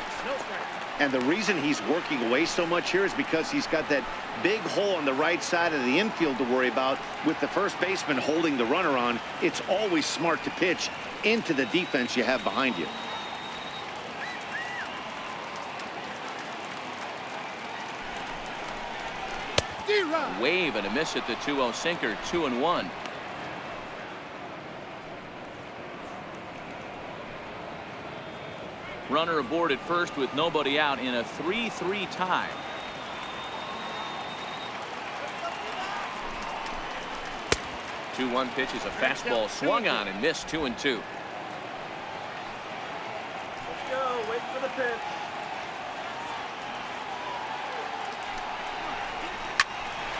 And the reason he's working away so much here is because he's got that big hole on the right side of the infield to worry about. With the first baseman holding the runner on, it's always smart to pitch into the defense you have behind you. Wave and a miss at the 2-0 sinker. 2-1. Runner aboard at first with nobody out in a 3-3 tie. The 2-1 pitch is a fastball swung on and missed. 2-2. Let's go. Wait for the pitch.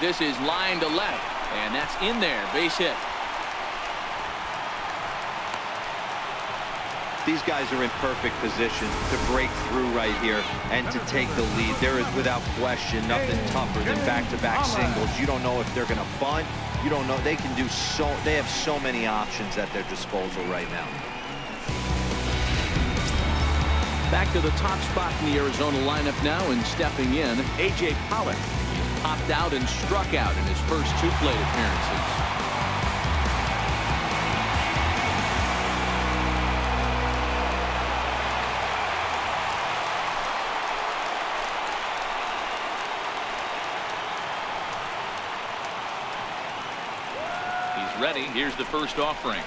This is line to left, and that's in there. Base hit. These guys are in perfect position to break through right here and to take the lead. There is, without question, nothing tougher than back-to-back singles. You don't know if they're going to bunt. You don't know. They can do so. They have so many options at their disposal right now. Back to the top spot in the Arizona lineup now, and stepping in, A.J. Pollock. He's popped out and struck out in his first 2 plate appearances. Ready. Here's the first offering.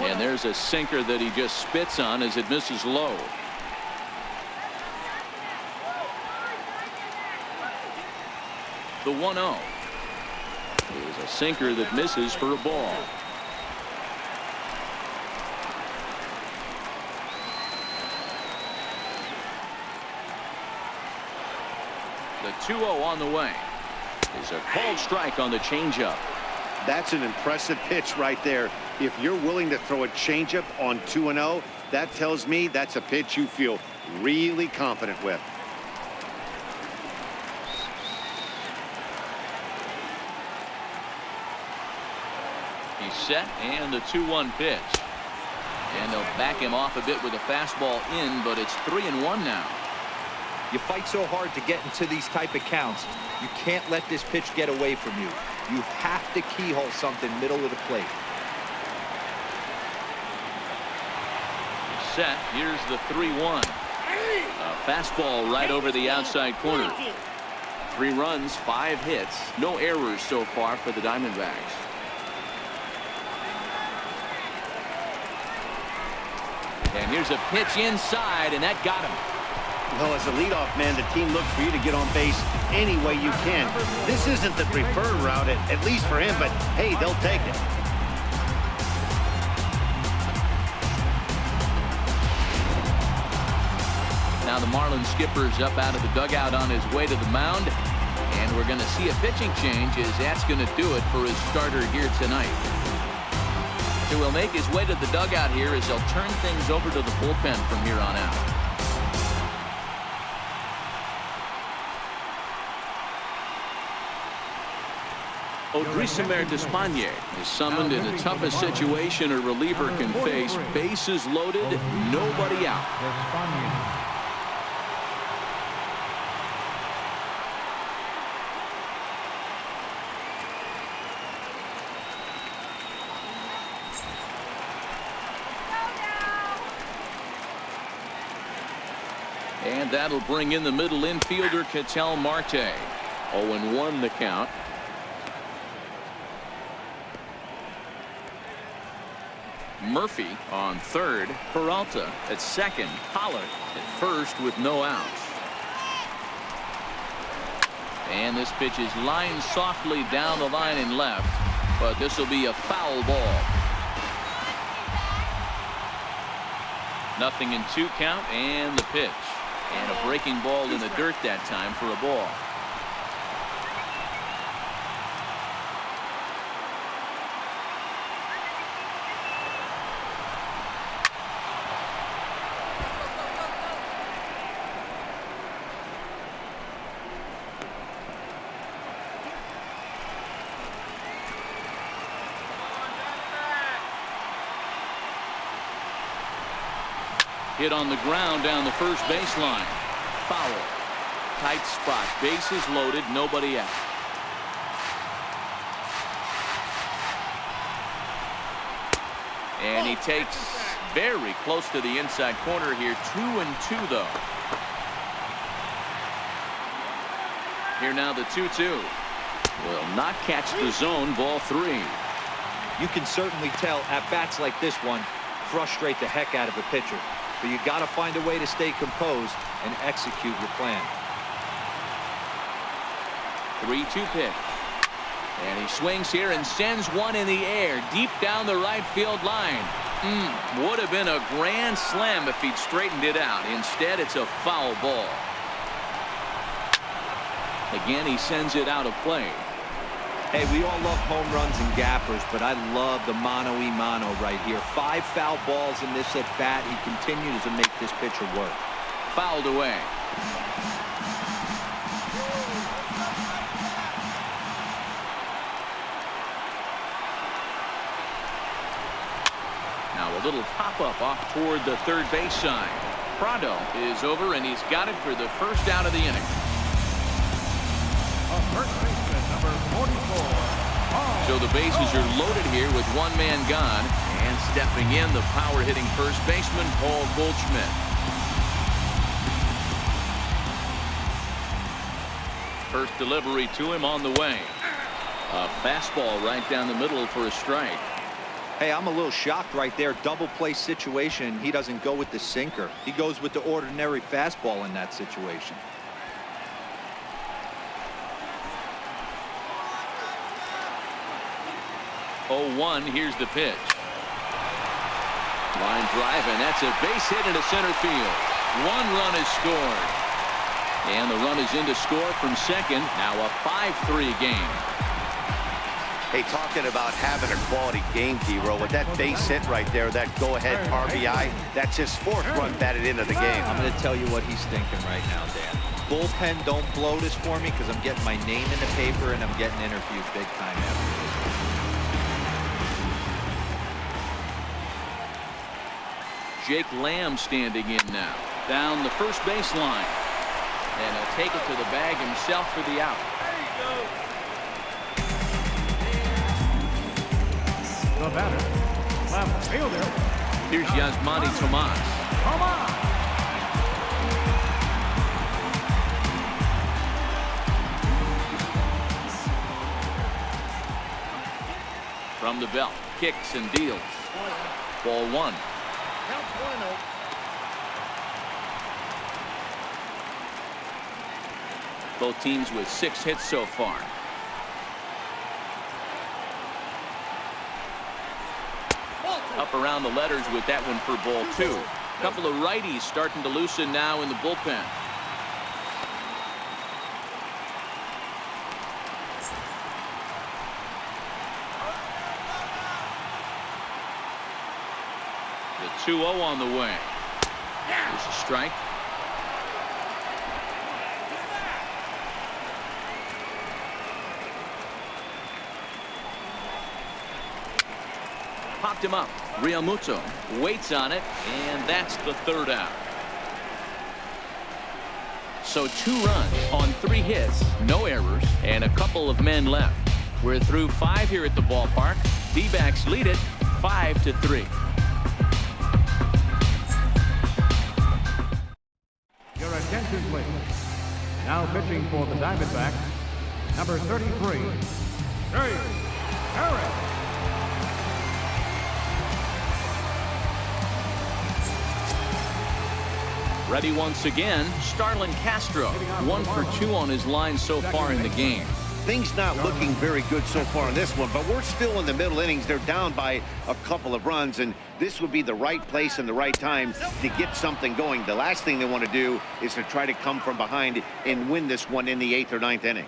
And there's a sinker that he just spits on as it misses low. The 1-0 is a sinker that misses for a ball. The 2-0 on the way is a called strike on the changeup. That's an impressive pitch right there. If you're willing to throw a changeup on 2-0, that tells me that's a pitch you feel really confident with. He's set, and the 2-1 pitch. And they'll back him off a bit with a fastball in, but it's 3-1 now. You fight so hard to get into these type of counts. You can't let this pitch get away from you. You have to keyhole something middle of the plate. Set. Here's the 3-1. A fastball right over the outside corner. 3 runs, 5 hits, no errors so far for the Diamondbacks. And here's a pitch inside, and that got him. Well, as a leadoff man, the team looks for you to get on base any way you can. This isn't the preferred route, at least for him, but hey, they'll take it. Now the Marlins skipper's up out of the dugout on his way to the mound, and we're going to see a pitching change as that's going to do it for his starter here tonight. So he'll make his way to the dugout here as they'll turn things over to the bullpen from here on out. Odrisamer Despaigne is summoned in the toughest situation a reliever can face. Bases loaded, nobody out. And that'll bring in the middle infielder, Ketel Marte. 0-1 the count. Murphy on third, Peralta at second, Pollard at first with no outs. And this pitch is lined softly down the line and left, but this will be a foul ball. 0-2 count, and the pitch. And a breaking ball in the dirt that time for a ball. Hit on the ground down the first baseline. Foul. Tight spot. Bases loaded. Nobody out. And he takes very close to the inside corner here. 2-2 though. Here now the 2-2. Will not catch the zone. Ball 3. You can certainly tell at bats like this one frustrate the heck out of a pitcher. But you got to find a way to stay composed and execute your plan. 3-2 pitch. And he swings here and sends one in the air deep down the right field line. Would have been a grand slam if he'd straightened it out. Instead, it's a foul ball. Again, he sends it out of play. Hey, we all love home runs and gappers, but I love the mano-y-mano right here. 5 foul balls in this at bat. He continues to make this pitcher work. Fouled away. Now a little pop-up off toward the third base side. Prado is over, and he's got it for the first out of the inning. First baseman, number 44. So the bases are loaded here with one man gone, and stepping in, the power-hitting first baseman, Paul Goldschmidt. First delivery to him on the way. A fastball right down the middle for a strike. Hey, I'm a little shocked right there. Double play situation. He doesn't go with the sinker. He goes with the ordinary fastball in that situation. 0-1. Here's the pitch. Line drive, and that's a base hit into center field. 1 run is scored. And the run is in to score from second. Now a 5-3 game. Hey, talking about having a quality game, D-Row, with that base hit right there, that go-ahead RBI, that's his 4th run batted into the game. I'm going to tell you what he's thinking right now, Dan. Bullpen, don't blow this for me, because I'm getting my name in the paper and I'm getting interviewed big time after this. Jake Lamb standing in now. Down the first base line. And he'll take it to the bag himself for the out. The batter, left fielder. Here's Yasmani Tomas. Come on. From the belt, kicks and deals. Ball 1. Both teams with 6 hits so far. Up around the letters with that one for ball 2. Couple of righties starting to loosen now in the bullpen. The 2-0 on the way. There's a strike. Popped him up. Realmuto waits on it, and that's the 3rd out. So 2 runs on 3 hits, no errors, and a couple of men left. We're through 5 here at the ballpark. D-backs lead it 5-3. Your attention, please. Now pitching for the Diamondbacks, number 33, ARI. Ready once again, Starlin Castro. 1 for 2 on his line so far in the game. Things not looking very good so far in this one, but we're still in the middle innings. They're down by a couple of runs, and this would be the right place and the right time to get something going. The last thing they want to do is to try to come from behind and win this one in the 8th or 9th inning.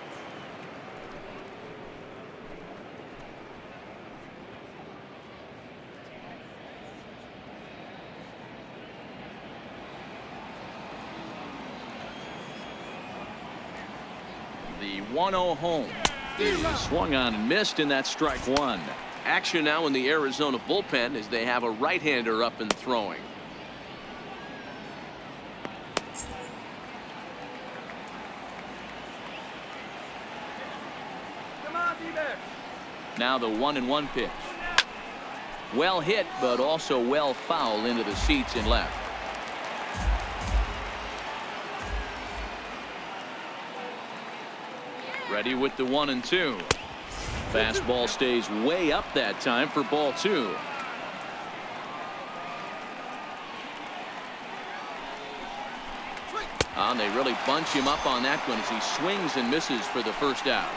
The 1-0 home is swung on and missed, and that's strike 1. Action now in the Arizona bullpen as they have a right-hander up and throwing. Come on, D-backs. Now the 1-1 pitch. Well hit, but also well fouled into the seats and left. Ready with the 1-2. Fastball stays way up that time for ball 2. And they really bunch him up on that one as he swings and misses for the 1st out.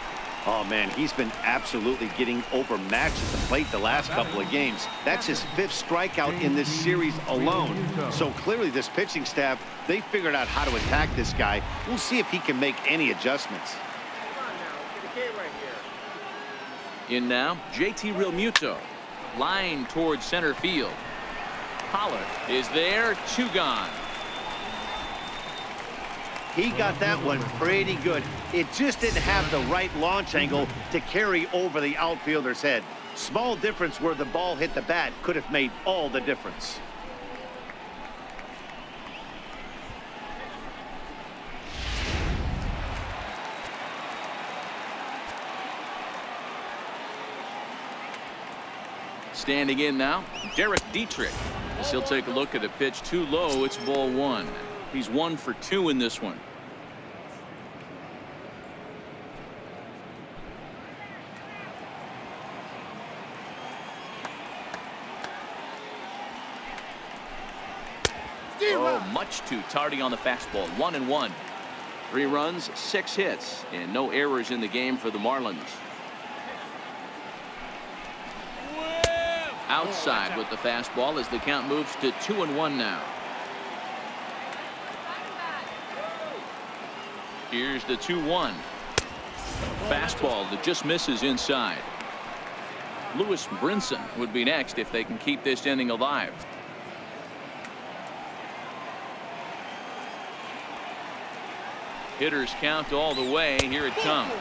Oh, man, he's been absolutely getting overmatched at the plate the last couple of games. That's his 5th strikeout in this series alone. So clearly this pitching staff, they figured out how to attack this guy. We'll see if he can make any adjustments. Come on now, let's get a K right here. In now, JT Realmuto. Line towards center field. Pollard is there, 2 gone. He got that one pretty good. It just didn't have the right launch angle to carry over the outfielder's head. Small difference where the ball hit the bat could have made all the difference. Standing in now, Derek Dietrich. As he'll take a look at a pitch too low, it's ball 1. He's 1 for 2 in this one. Oh, much too tardy on the fastball. 1-1. 3 runs, 6 hits, and no errors in the game for the Marlins. Outside with the fastball as the count moves to 2-1 now. Here's the 2-1. Fastball that just misses inside. Lewis Brinson would be next if they can keep this inning alive. Hitters count all the way. Here it comes.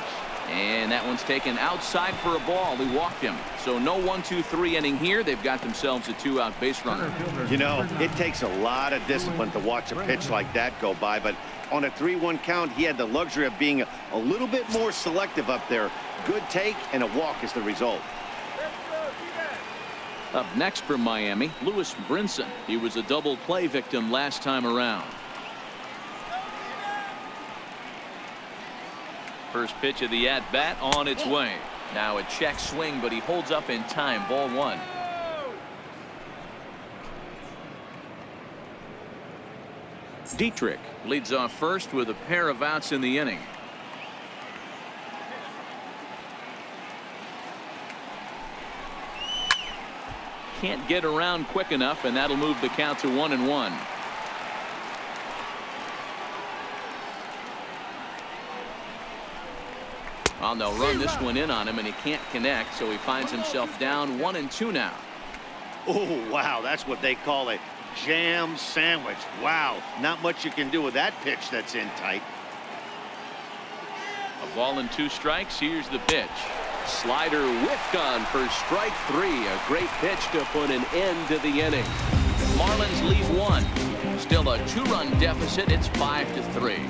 And that one's taken outside for a ball. He walked him. So no 1-2-3 inning here. They've got themselves a 2-out base runner. You know, it takes a lot of discipline to watch a pitch like that go by, but on a 3-1 count, he had the luxury of being a little bit more selective up there. Good take, and a walk is the result. Up next for Miami, Lewis Brinson. He was a double play victim last time around. First pitch of the at-bat on its way. Now a check swing, but he holds up in time. Ball 1. Dietrich leads off first with a pair of outs in the inning. Can't get around quick enough, and that'll move the count to 1-1. Well, they'll run this one in on him, and he can't connect, so he finds himself down 1-2 now. Oh, wow, that's what they call a jam sandwich. Wow, not much you can do with that pitch that's in tight. A ball and 2 strikes. Here's the pitch. Slider whiffed on for strike 3. A great pitch to put an end to the inning. Marlins lead 1. Still a 2-run deficit. It's 5-3.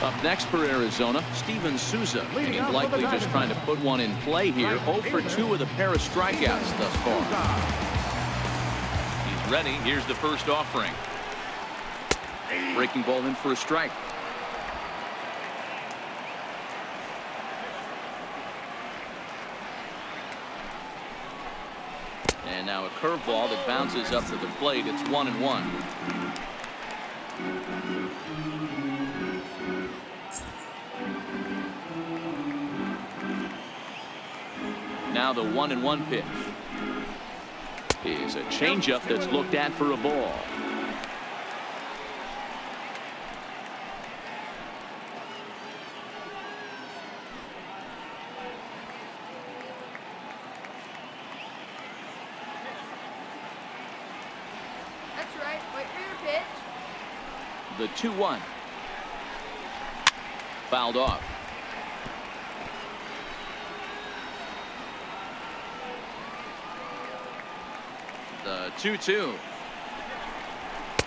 Up next for Arizona, Steven Souza. And he's likely just trying to put one in play here. 0 for 2 with a pair of strikeouts thus far. He's ready. Here's the first offering. Breaking ball in for a strike. And now a curveball that bounces up to the plate. It's 1-1. Now the 1-1 pitch is a changeup that's looked at for a ball. That's right. Wait for your pitch. The 2-1. Fouled off. The 2-2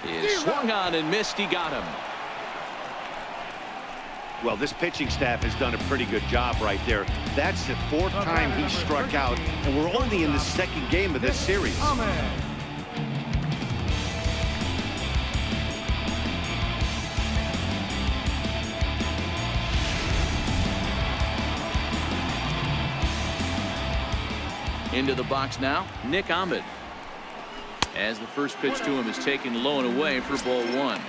is swung on and missed. He got him. Well, this pitching staff has done a pretty good job right there. That's the 4th time he struck out, and we're only in the 2nd game of this series. Into the box now, Nick Ahmed. As the first pitch to him is taken low and away for ball 1.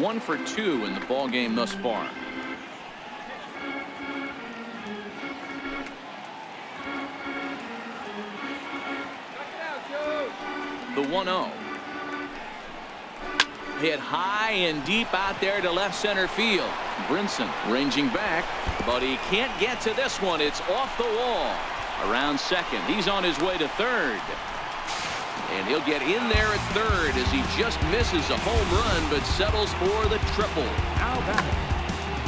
1 for 2 in the ball game thus far. The 1-0. Hit high and deep out there to left center field. Brinson ranging back, but he can't get to this one. It's off the wall. Around second. He's on his way to third. And he'll get in there at third as he just misses a home run but settles for the triple.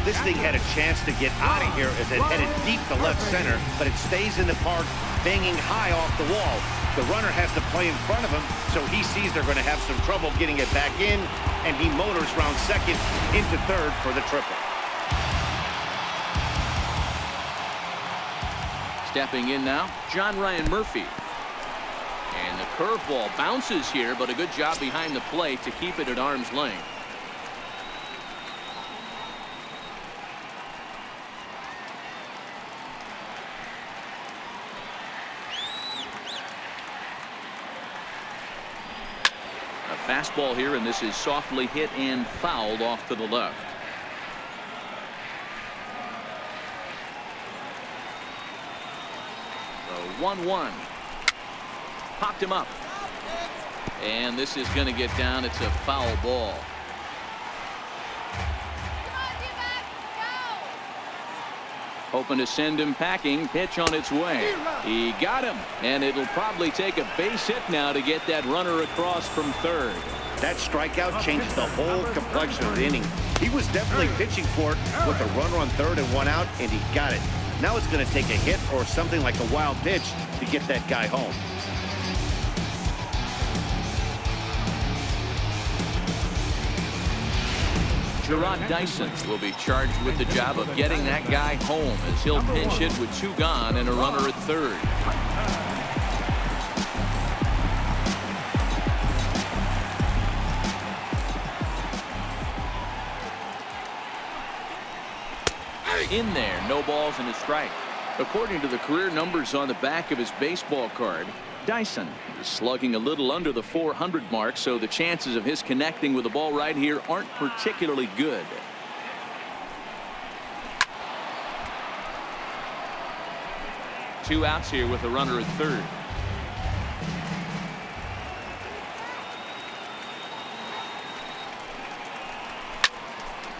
This thing had a chance to get out of here as it headed deep to left center, but it stays in the park, banging high off the wall. The runner has to play in front of him, so he sees they're going to have some trouble getting it back in, and he motors round second into third for the triple. Stepping in now, John Ryan Murphy. And the curveball bounces here, but a good job behind the plate to keep it at arm's length. A fastball here, and this is softly hit and fouled off to the left. The 1-1. Popped him up. And this is going to get down. It's a foul ball. Hoping to send him packing. Pitch on its way. He got him, and it'll probably take a base hit now to get that runner across from third. That strikeout changed the whole complexion of the inning. He was definitely pitching for it with a runner on third and 1 out, and he got it. Now it's going to take a hit or something like a wild pitch to get that guy home. Gerard Dyson will be charged with the job of getting that guy home as he'll pinch hit with 2 gone and a runner at third. In there, no balls and a strike. According to the career numbers on the back of his baseball card, Dyson is slugging a little under the 400 mark, so the chances of his connecting with the ball right here aren't particularly good. Two outs here with a runner at third.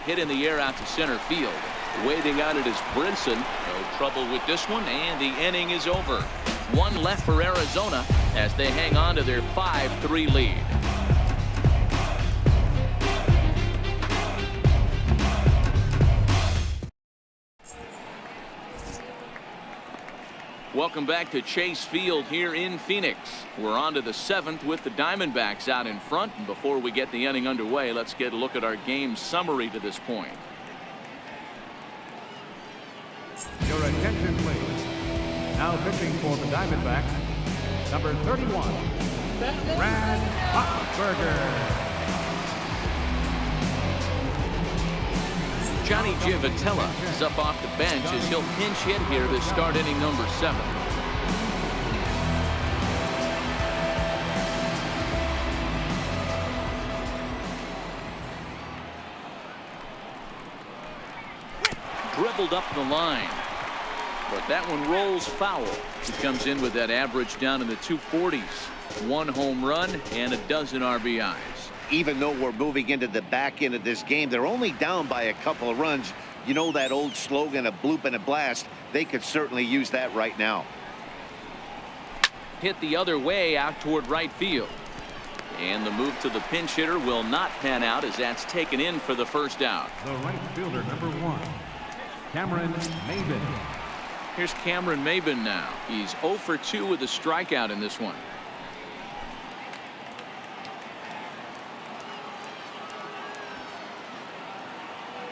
Hit in the air out to center field. Waiting on it is Brinson. No trouble with this one, and the inning is over. 1 left for Arizona as they hang on to their 5-3 lead. Welcome back to Chase Field here in Phoenix. We're on to the 7th with the Diamondbacks out in front. And before we get the inning underway, let's get a look at our game summary to this point. Your attention, please. Now pitching for the Diamondbacks, number 31, Brad Hotberger. Johnny Giavotella is up off the bench as he'll pinch hit here to start inning number 7. Dribbled up the line, but that one rolls foul. He comes in with that average down in the 240s. 1 home run and a dozen RBIs. Even though we're moving into the back end of this game, they're only down by a couple of runs. You know that old slogan, a bloop and a blast? They could certainly use that right now. Hit the other way out toward right field. And the move to the pinch hitter will not pan out as that's taken in for the first out. The right fielder, number 1, Cameron Maybin. Here's Cameron Maybin now. He's 0 for 2 with a strikeout in this one.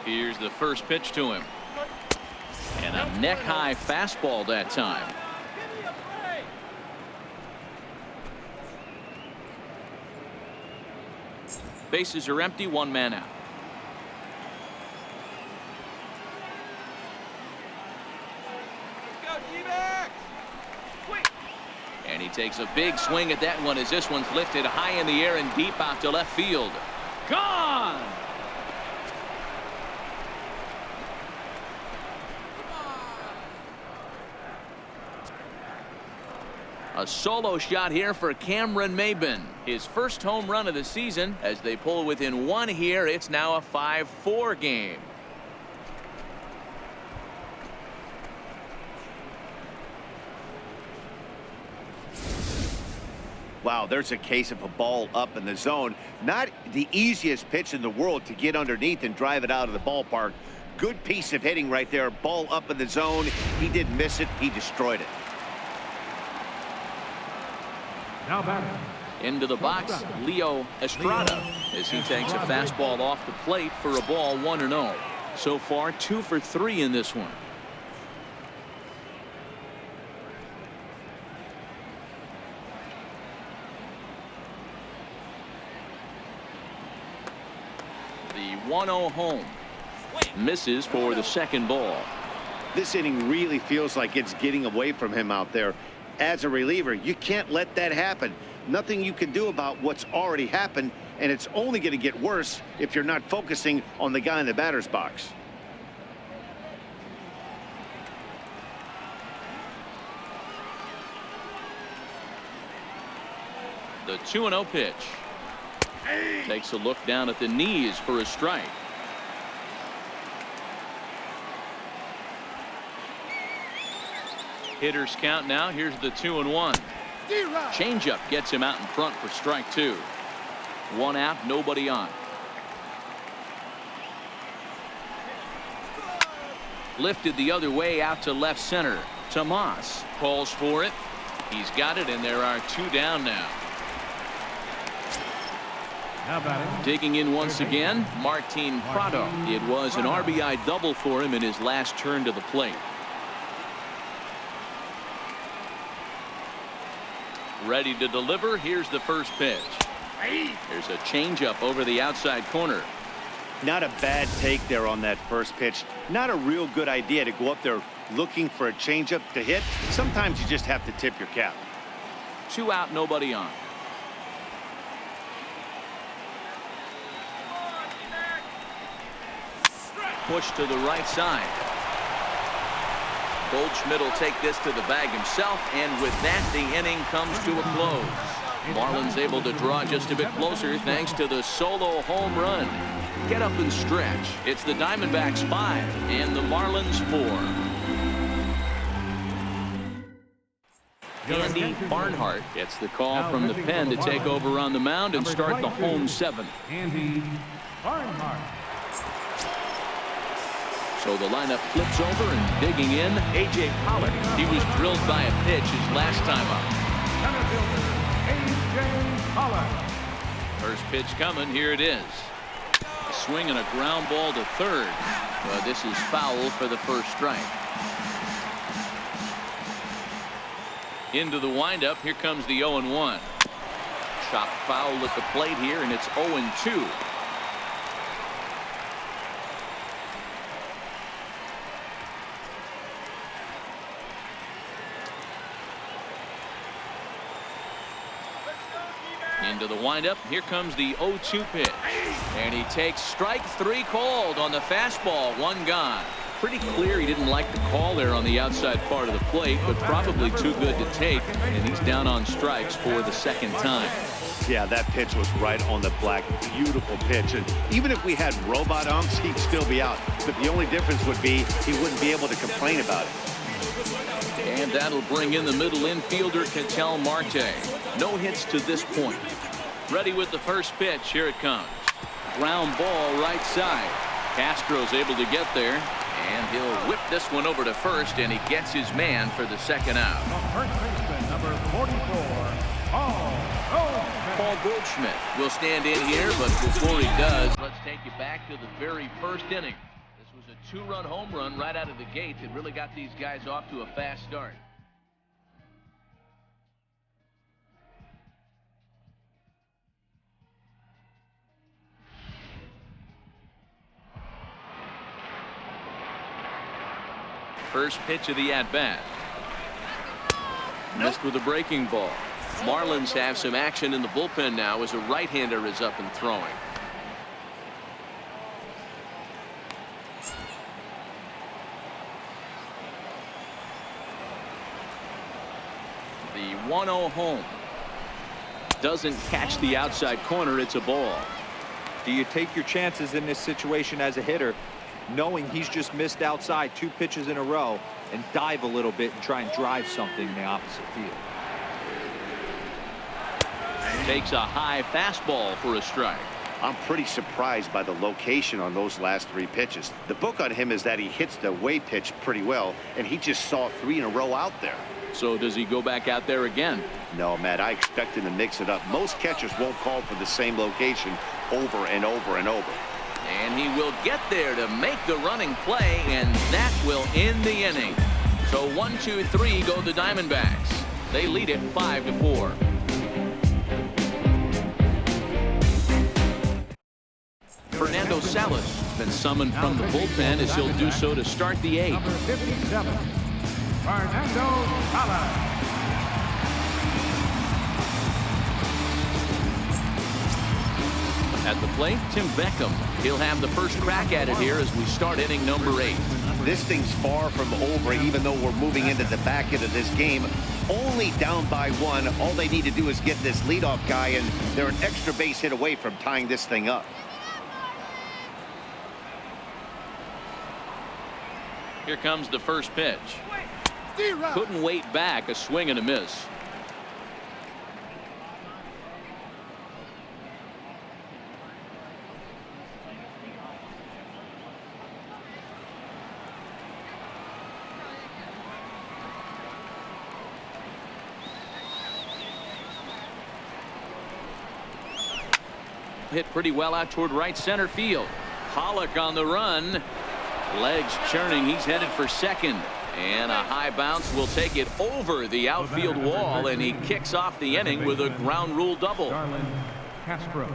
Here's the first pitch to him. And a neck-high fastball that time. Bases are empty, 1 man out. And he takes a big swing at that one as this one's lifted high in the air and deep out to left field. Gone! A solo shot here for Cameron Maybin. His first home run of the season. As they pull within 1 here, it's now a 5-4 game. Wow, there's a case of a ball up in the zone. Not the easiest pitch in the world to get underneath and drive it out of the ballpark. Good piece of hitting right there. Ball up in the zone. He didn't miss it. He destroyed it. Now batting. Into the box, Leo Estrada, as he takes a fastball off the plate for a ball, 1-0. So far, 2 for 3 in this one. The 1-0 home. Misses for the second ball. This inning really feels like it's getting away from him out there. As a reliever, you can't let that happen. Nothing you can do about what's already happened, and it's only going to get worse if you're not focusing on the guy in the batter's box. The 2-0 pitch. Takes a look down at the knees for a strike. Hitters count now. Here's the 2-1. Changeup gets him out in front for strike 2. 1 out, nobody on. Lifted the other way out to left center. Tomas calls for it. He's got it, and there are 2 down now. Digging in once again, Martin Prado. It was an RBI double for him in his last turn to the plate. Ready to deliver. Here's the first pitch. There's a changeup over the outside corner. Not a bad take there on that first pitch. Not a real good idea to go up there looking for a changeup to hit. Sometimes you just have to tip your cap. 2 out, nobody on. Push to the right side. Goldschmidt will take this to the bag himself, and with that, the inning comes to a close. Marlins able to draw just a bit closer thanks to the solo home run. Get up and stretch. It's the Diamondbacks 5 and the Marlins 4. Andy Barnhart gets the call from the pen to take over on the mound and start the home 7th. Andy Barnhart. So the lineup flips over, and digging in, A.J. Pollard. He was drilled by a pitch his last time up. Center fielder A.J. Pollard. First pitch coming. Here it is. A swing and a ground ball to third. Well, this is foul for the first strike. Into the windup. Here comes the 0-1. Chopped foul at the plate here, and it's 0-2. Into the windup. Here comes the 0-2 pitch. And he takes strike 3 called on the fastball. 1 gone. Pretty clear he didn't like the call there on the outside part of the plate, but probably too good to take. And he's down on strikes for the 2nd time. Yeah, that pitch was right on the black. Beautiful pitch. And even if we had robot umps, he'd still be out. But the only difference would be he wouldn't be able to complain about it. And that'll bring in the middle infielder, Ketel Marte. No hits to this point. Ready with the first pitch. Here it comes. Ground ball right side. Castro's able to get there, and he'll whip this one over to first, and he gets his man for the 2nd out. First baseman, number 44, Paul Goldschmidt will stand in here, but before he does, let's take you back to the very first inning. This was a 2-run home run right out of the gate that really got these guys off to a fast start. First pitch of the at-bat. Missed with a breaking ball. Marlins have some action in the bullpen now as a right-hander is up and throwing. The 1-0 home. Doesn't catch the outside corner. It's a ball. Do you take your chances in this situation as a hitter, knowing he's just missed outside 2 pitches in a row, and dive a little bit and try and drive something in the opposite field? Takes a high fastball for a strike. I'm pretty surprised by the location on those last 3 pitches. The book on him is that he hits the away pitch pretty well, and he just saw 3 in a row out there. So does he go back out there again? No, Matt, I expect him to mix it up. Most catchers won't call for the same location over and over and over. And he will get there to make the running play, and that will end the inning. So 1, 2, 3 go the Diamondbacks. They lead it 5-4. Fernando Salas has been summoned from the bullpen as he'll do so to start the 8th. number 57, Fernando Salas. At the plate, Tim Beckham. He'll have the first crack at it here as we start inning number 8. This thing's far from over, even though we're moving into the back end of this game. Only down by 1. All they need to do is get this leadoff guy, and they're an extra base hit away from tying this thing up. Here comes the first pitch. Couldn't wait back. A swing and a miss. Hit pretty well out toward right center field. Pollock on the run. Legs churning. He's headed for second. And a high bounce will take it over the outfield wall, and he kicks off the inning with a ground rule double.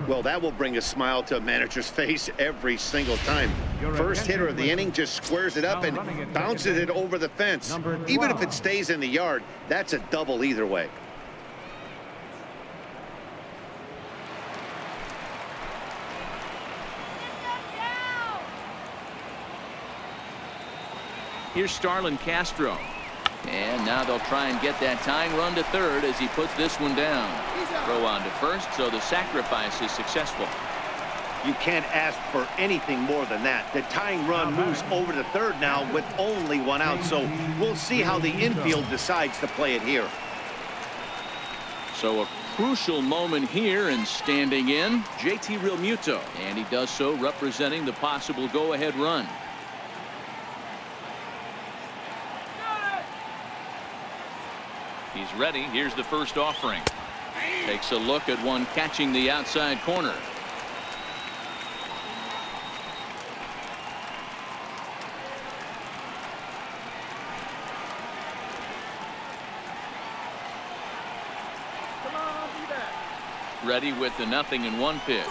Well, that will bring a smile to a manager's face every single time. First hitter of the inning just squares it up and bounces it over the fence. Even if it stays in the yard, that's a double either way. Here's Starlin Castro. And now they'll try and get that tying run to third as he puts this one down. Throw on to first, so the sacrifice is successful. You can't ask for anything more than that. The tying run moves over to third now with only one out, so we'll see how the infield decides to play it here. So a crucial moment here, and standing in, JT Realmuto. And he does so representing the possible go-ahead run. He's ready. Here's the first offering. Takes a look at one catching the outside corner. Come on, be back. Ready with the 0-1 pitch.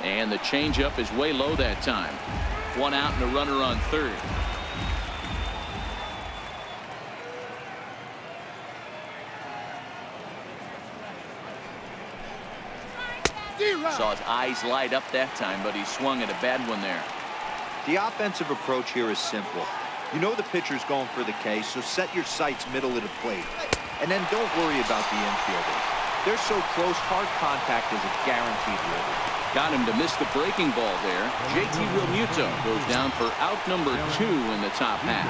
And the changeup is way low that time. One out and a runner on third. Saw his eyes light up that time, but he swung at a bad one there. The offensive approach here is simple. You know the pitcher's going for the K, so set your sights middle of the plate. And then don't worry about the infielders. They're so close, hard contact is a guaranteed ribble. Got him to miss the breaking ball there. JT Realmuto goes down for out number 2 in the top half.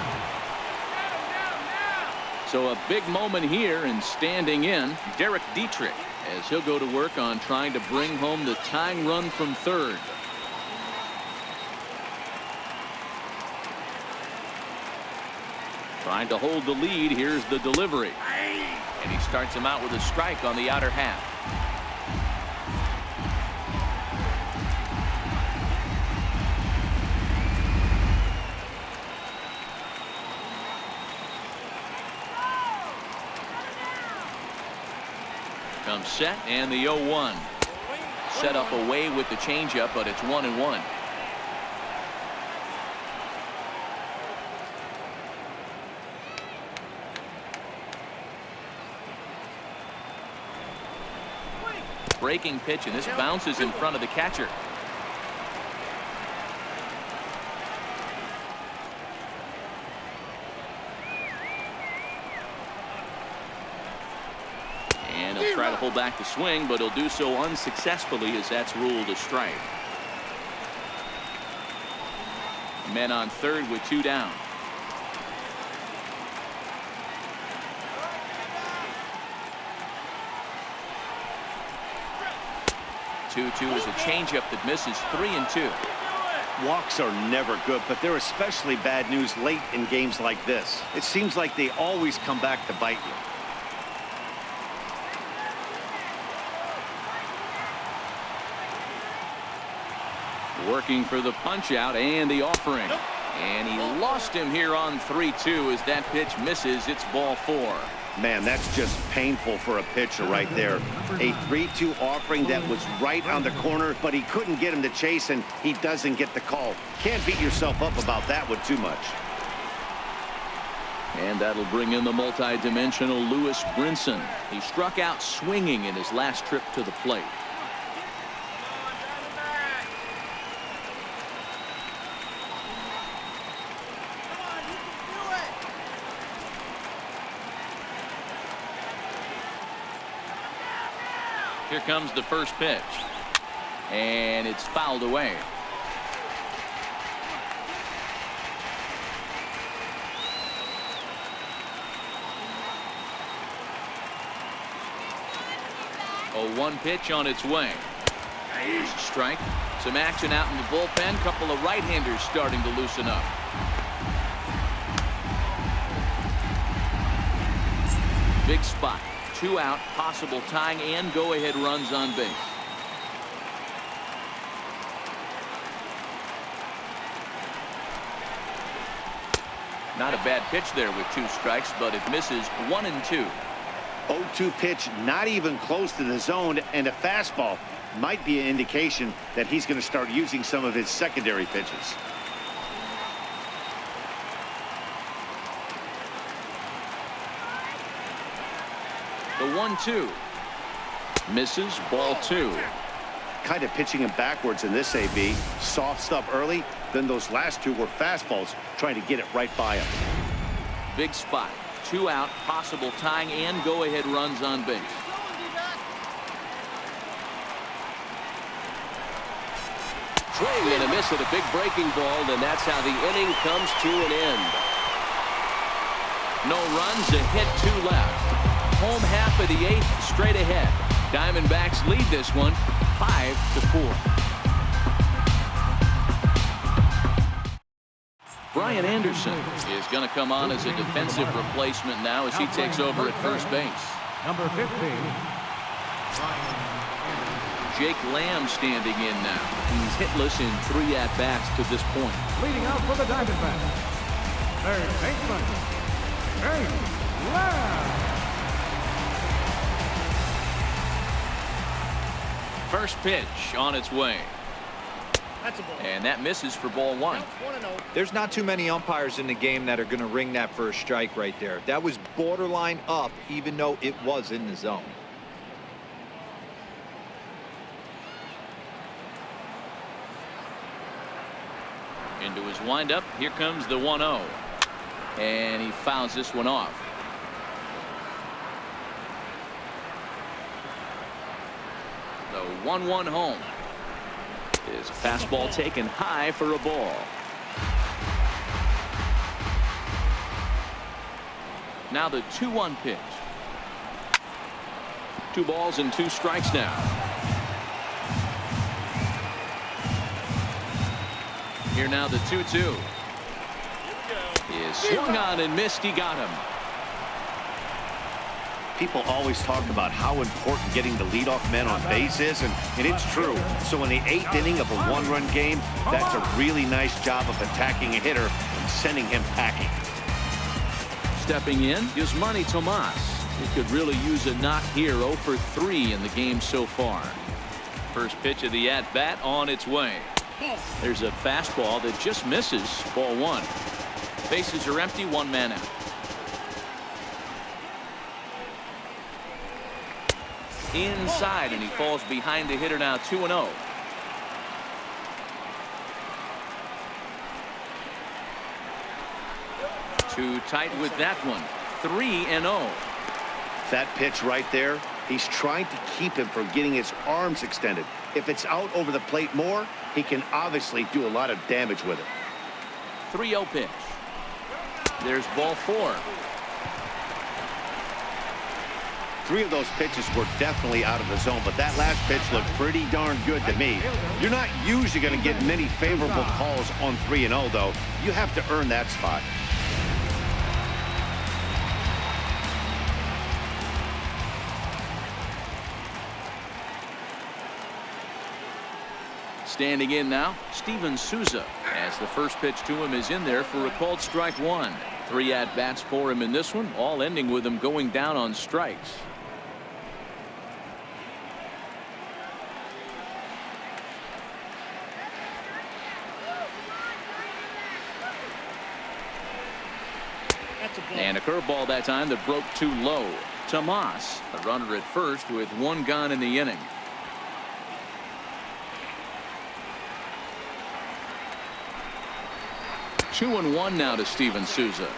So a big moment here, and standing in, Derek Dietrich, as he'll go to work on trying to bring home the tying run from third. Trying to hold the lead. Here's the delivery. And he starts him out with a strike on the outer half. Comes set, and the 0-1. Set up away with the changeup, but it's 1-1. Breaking pitch, and this bounces in front of the catcher. And he'll try to hold back the swing, but he'll do so unsuccessfully as that's ruled a strike. Men on third with 2 down. Two-2 is a changeup that misses 3-2. Walks are never good, but they're especially bad news late in games like this. It seems like they always come back to bite you. Working for the punch out and the offering. And he lost him here on 3-2 as that pitch misses. It's ball 4. Man, that's just painful for a pitcher right there. A 3-2 offering that was right on the corner, but he couldn't get him to chase, and he doesn't get the call. Can't beat yourself up about that one too much. And that'll bring in the multi-dimensional Lewis Brinson. He struck out swinging in his last trip to the plate. Here comes the first pitch, and it's fouled away. 0-1 pitch on its way. Here's a strike. Some action out in the bullpen. Couple of right-handers starting to loosen up. Big spot. 2 out, possible tying and go-ahead runs on base. Not a bad pitch there with 2 strikes, but it misses 1-2. 0-2 pitch, not even close to the zone, and a fastball might be an indication that he's going to start using some of his secondary pitches. The 1-2 misses, ball 2. Kind of pitching him backwards in this AB. Soft stuff early, then those last 2 were fastballs, trying to get it right by him. Big spot. 2 out, possible tying and go-ahead runs on base. Swing and a miss at a big breaking ball, and that's how the inning comes to an end. No runs, a hit, 2 left. Home half of the 8th, straight ahead. Diamondbacks lead this one 5-4. Brian Anderson is going to come on as a defensive replacement now as he takes over at first base. Number 15. Jake Lamb standing in now. He's hitless in 3 at-bats to this point. Leading out for the Diamondbacks, third baseman, Jake Lamb. First pitch on its way. And that misses for ball 1. There's not too many umpires in the game that are going to ring that first strike right there. That was borderline up, even though it was in the zone. Into his windup. Here comes the 1-0. And he fouls this one off. The 1-1 home. His fastball taken high for a ball. Now the 2-1 pitch. 2 balls and 2 strikes now. Here now the 2-2. Is swung on and missed. He got him. People always talk about how important getting the leadoff man on base is, and it's true. So in the 8th inning of a 1-run game, that's a really nice job of attacking a hitter and sending him packing. Stepping in is Manny Tomas. He could really use a knock here. 0 for 3 in the game so far. First pitch of the at-bat on its way. There's a fastball that just misses. Ball 1. Bases are empty. 1 man out. Inside, and he falls behind the hitter now. 2-0. Too tight with that one. 3-0. That pitch right there, he's trying to keep him from getting his arms extended. If it's out over the plate more, he can obviously do a lot of damage with it. 3-0 pitch. There's ball 4. 3 of those pitches were definitely out of the zone, but that last pitch looked pretty darn good to me. You're not usually going to get many favorable calls on 3-0, though. You have to earn that spot. Standing in now, Steven Souza, as the first pitch to him is in there for a called strike 1. 3 at-bats for him in this one, all ending with him going down on strikes. And a curveball that time that broke too low. Tomas, a runner at first with 1 gone in the inning. Two and 1 now to Steven Souza.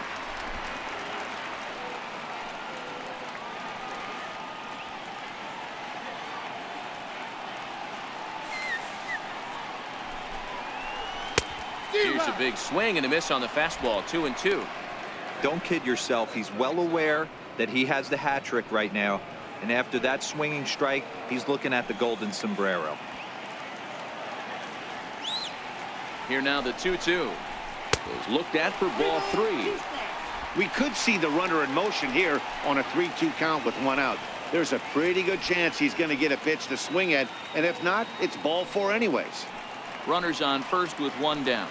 Here's a big swing and a miss on the fastball. 2-2. Don't kid yourself. He's well aware that he has the hat trick right now, And after that swinging strike, he's looking at the golden sombrero. Here now the 2-2 is looked at for ball 3. We could see the runner in motion here on a 3-2 count with 1 out. There's a pretty good chance he's going to get a pitch to swing at, and if not, it's ball 4 anyways. Runners on first with 1 down.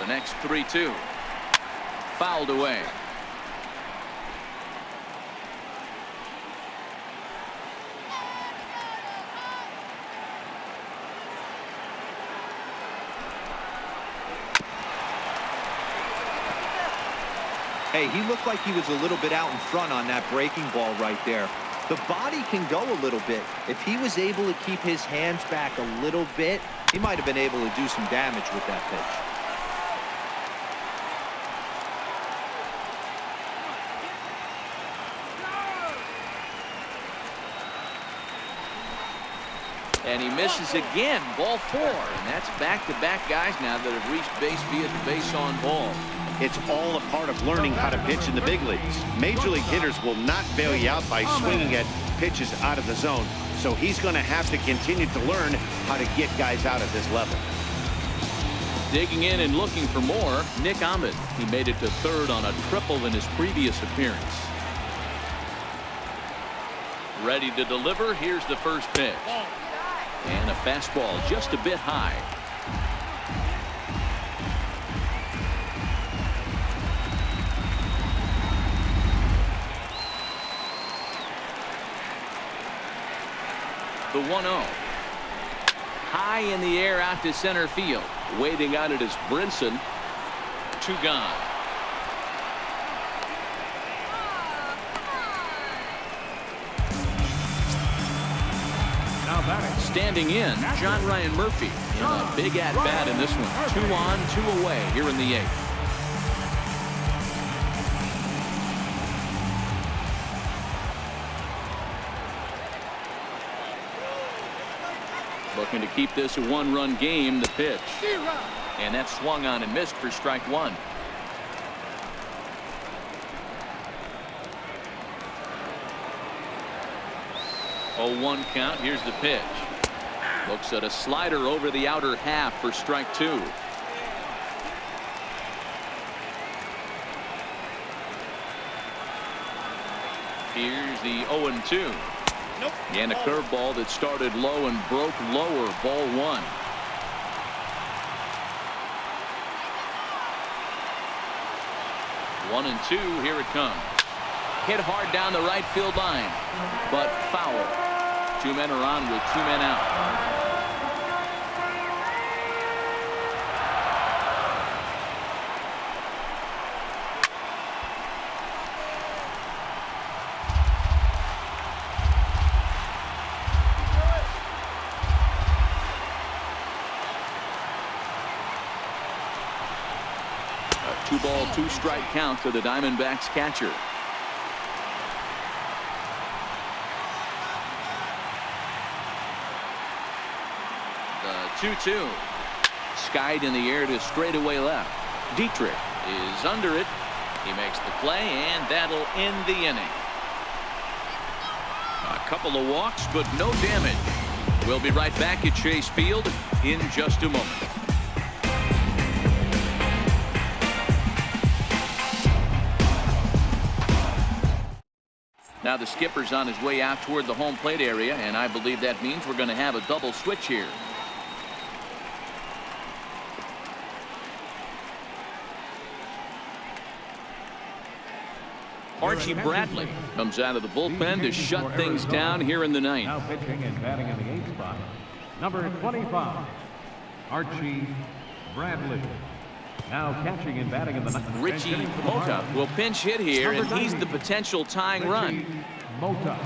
The next 3-2 fouled away. Hey, he looked like he was a little bit out in front on that breaking ball right there. The body can go a little bit. If he was able to keep his hands back a little bit, he might have been able to do some damage with that pitch. And he misses again. Ball 4. And that's back-to-back guys now that have reached base via the base on ball. It's all a part of learning how to pitch in the big leagues. Major league hitters will not bail you out by swinging at pitches out of the zone. So he's going to have to continue to learn how to get guys out at this level. Digging in and looking for more, Nick Ahmed. He made it to third on a triple in his previous appearance. Ready to deliver. Here's the first pitch. And a fastball just a bit high. The 1-0. High in the air out to center field. Waiting on it is Brinson. 2 gone. Now batting. Standing in, John Ryan Murphy in a big at-bat in this one. 2 on, 2 away here in the 8th. Looking to keep this a 1-run game. The pitch. And that swung on and missed for strike 1. Oh, 1 count. Here's the pitch. Looks at a slider over the outer half for strike 2. Here's the 0-2. Nope. And a curveball that started low and broke lower. Ball 1. One and 2. Here it comes. Hit hard down the right field line, but foul. 2 men are on with 2 men out. A 2-ball, 2-strike count to the Diamondbacks catcher. The 2-2. Skied in the air to straightaway left. Dietrich is under it. He makes the play, and that'll end the inning. A couple of walks, but no damage. We'll be right back at Chase Field in just a moment. Now the skipper's on his way out toward the home plate area, and I believe that means we're going to have a double switch here. Archie Bradley comes out of the bullpen to shut things down here in the 9th. Now pitching and batting in the 8th spot, number 25, Archie Bradley. Now catching and batting in the 9th. Richie Mota will pinch hit here, and he's the potential tying run. Mota.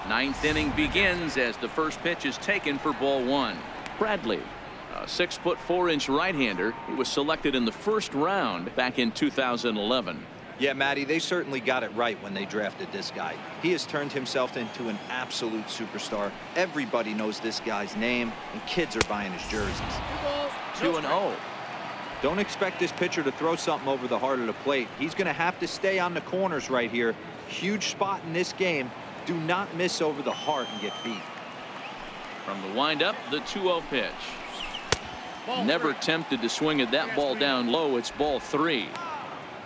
Ninth inning begins as the first pitch is taken for ball one. Bradley, a 6'4" right-hander. He was selected in the first round back in 2011. Yeah, Matty, they certainly got it right when they drafted this guy. He has turned himself into an absolute superstar. Everybody knows this guy's name, and kids are buying his jerseys. 2-0. Don't expect this pitcher to throw something over the heart of the plate. He's going to have to stay on the corners right here. Huge spot in this game. Do not miss over the heart and get beat. From the windup, the 2-0 pitch. Never tempted to swing at that ball down low. It's ball 3.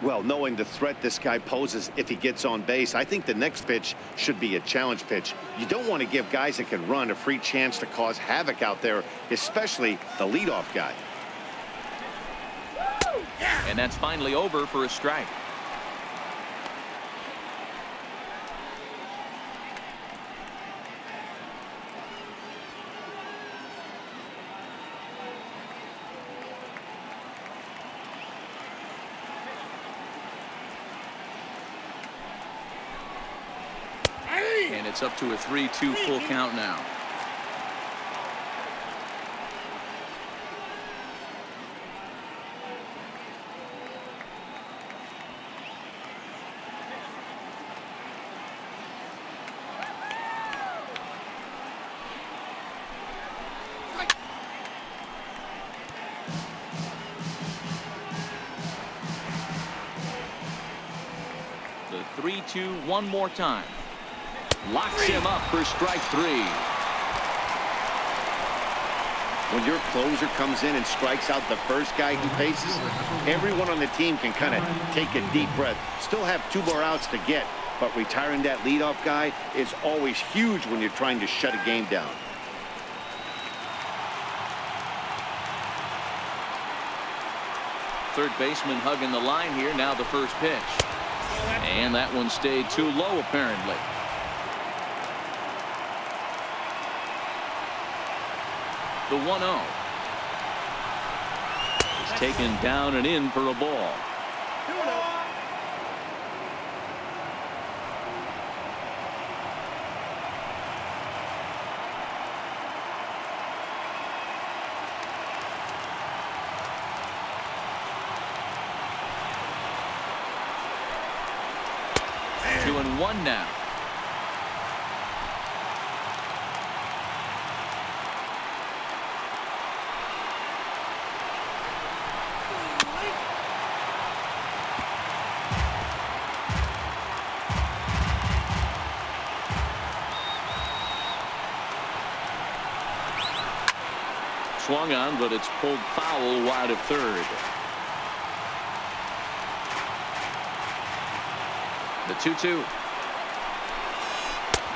Well, knowing the threat this guy poses if he gets on base, I think the next pitch should be a challenge pitch. You don't want to give guys that can run a free chance to cause havoc out there, especially the leadoff guy. And that's finally over for a strike. And it's up to a 3-2 full count now. The 3-2 one more time. Locks him up for strike 3. When your closer comes in and strikes out the first guy he faces, everyone on the team can kind of take a deep breath. Still have 2 more outs to get, but retiring that leadoff guy is always huge when you're trying to shut a game down. Third baseman hugging the line here. Now the first pitch. And that one stayed too low apparently. The 1-0 is taken down and in for a ball. Two and one now. Swung on, but it's pulled foul wide of third. The 2-2.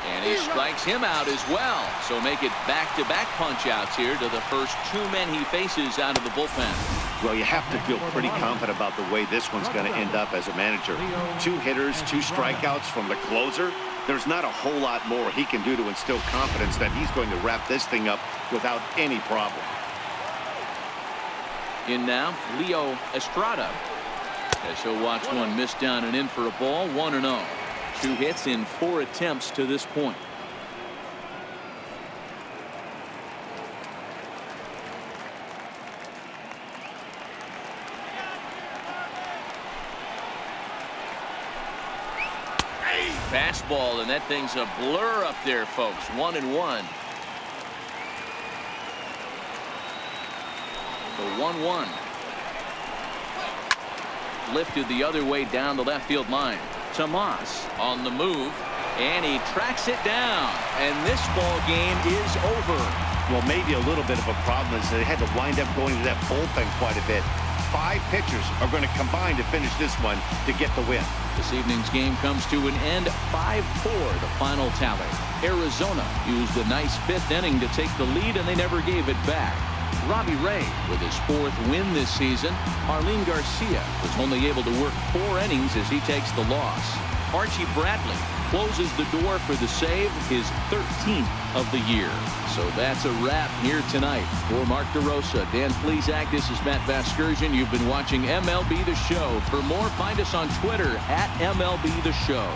And he strikes him out as well. So make it back-to-back punch-outs here to the first 2 men he faces out of the bullpen. Well, you have to feel pretty confident about the way this one's going to end up as a manager. 2 hitters, 2 strikeouts from the closer. There's not a whole lot more he can do to instill confidence that he's going to wrap this thing up without any problem. In now, Leo Estrada. As he'll watch one miss down and in for a ball. 1-0. 2 hits in 4 attempts to this point. Fastball, and that thing's a blur up there, folks. 1-1. The 1-1. Lifted the other way down the left field line. Tomas on the move, and he tracks it down, and this ball game is over. Well, maybe a little bit of a problem is they had to wind up going to that bullpen quite a bit. 5 pitchers are going to combine to finish this one to get the win. This evening's game comes to an end. 5-4 the final tally. Arizona used a nice 5th inning to take the lead, and they never gave it back. Robbie Ray with his 4th win this season. Arlene Garcia was only able to work 4 innings as he takes the loss. Archie Bradley closes the door for the save, his 13th of the year. So that's a wrap here tonight. For Mark DeRosa, Dan Plesac, this is Matt Vasgersian. You've been watching MLB The Show. For more, find us on Twitter at MLB The Show.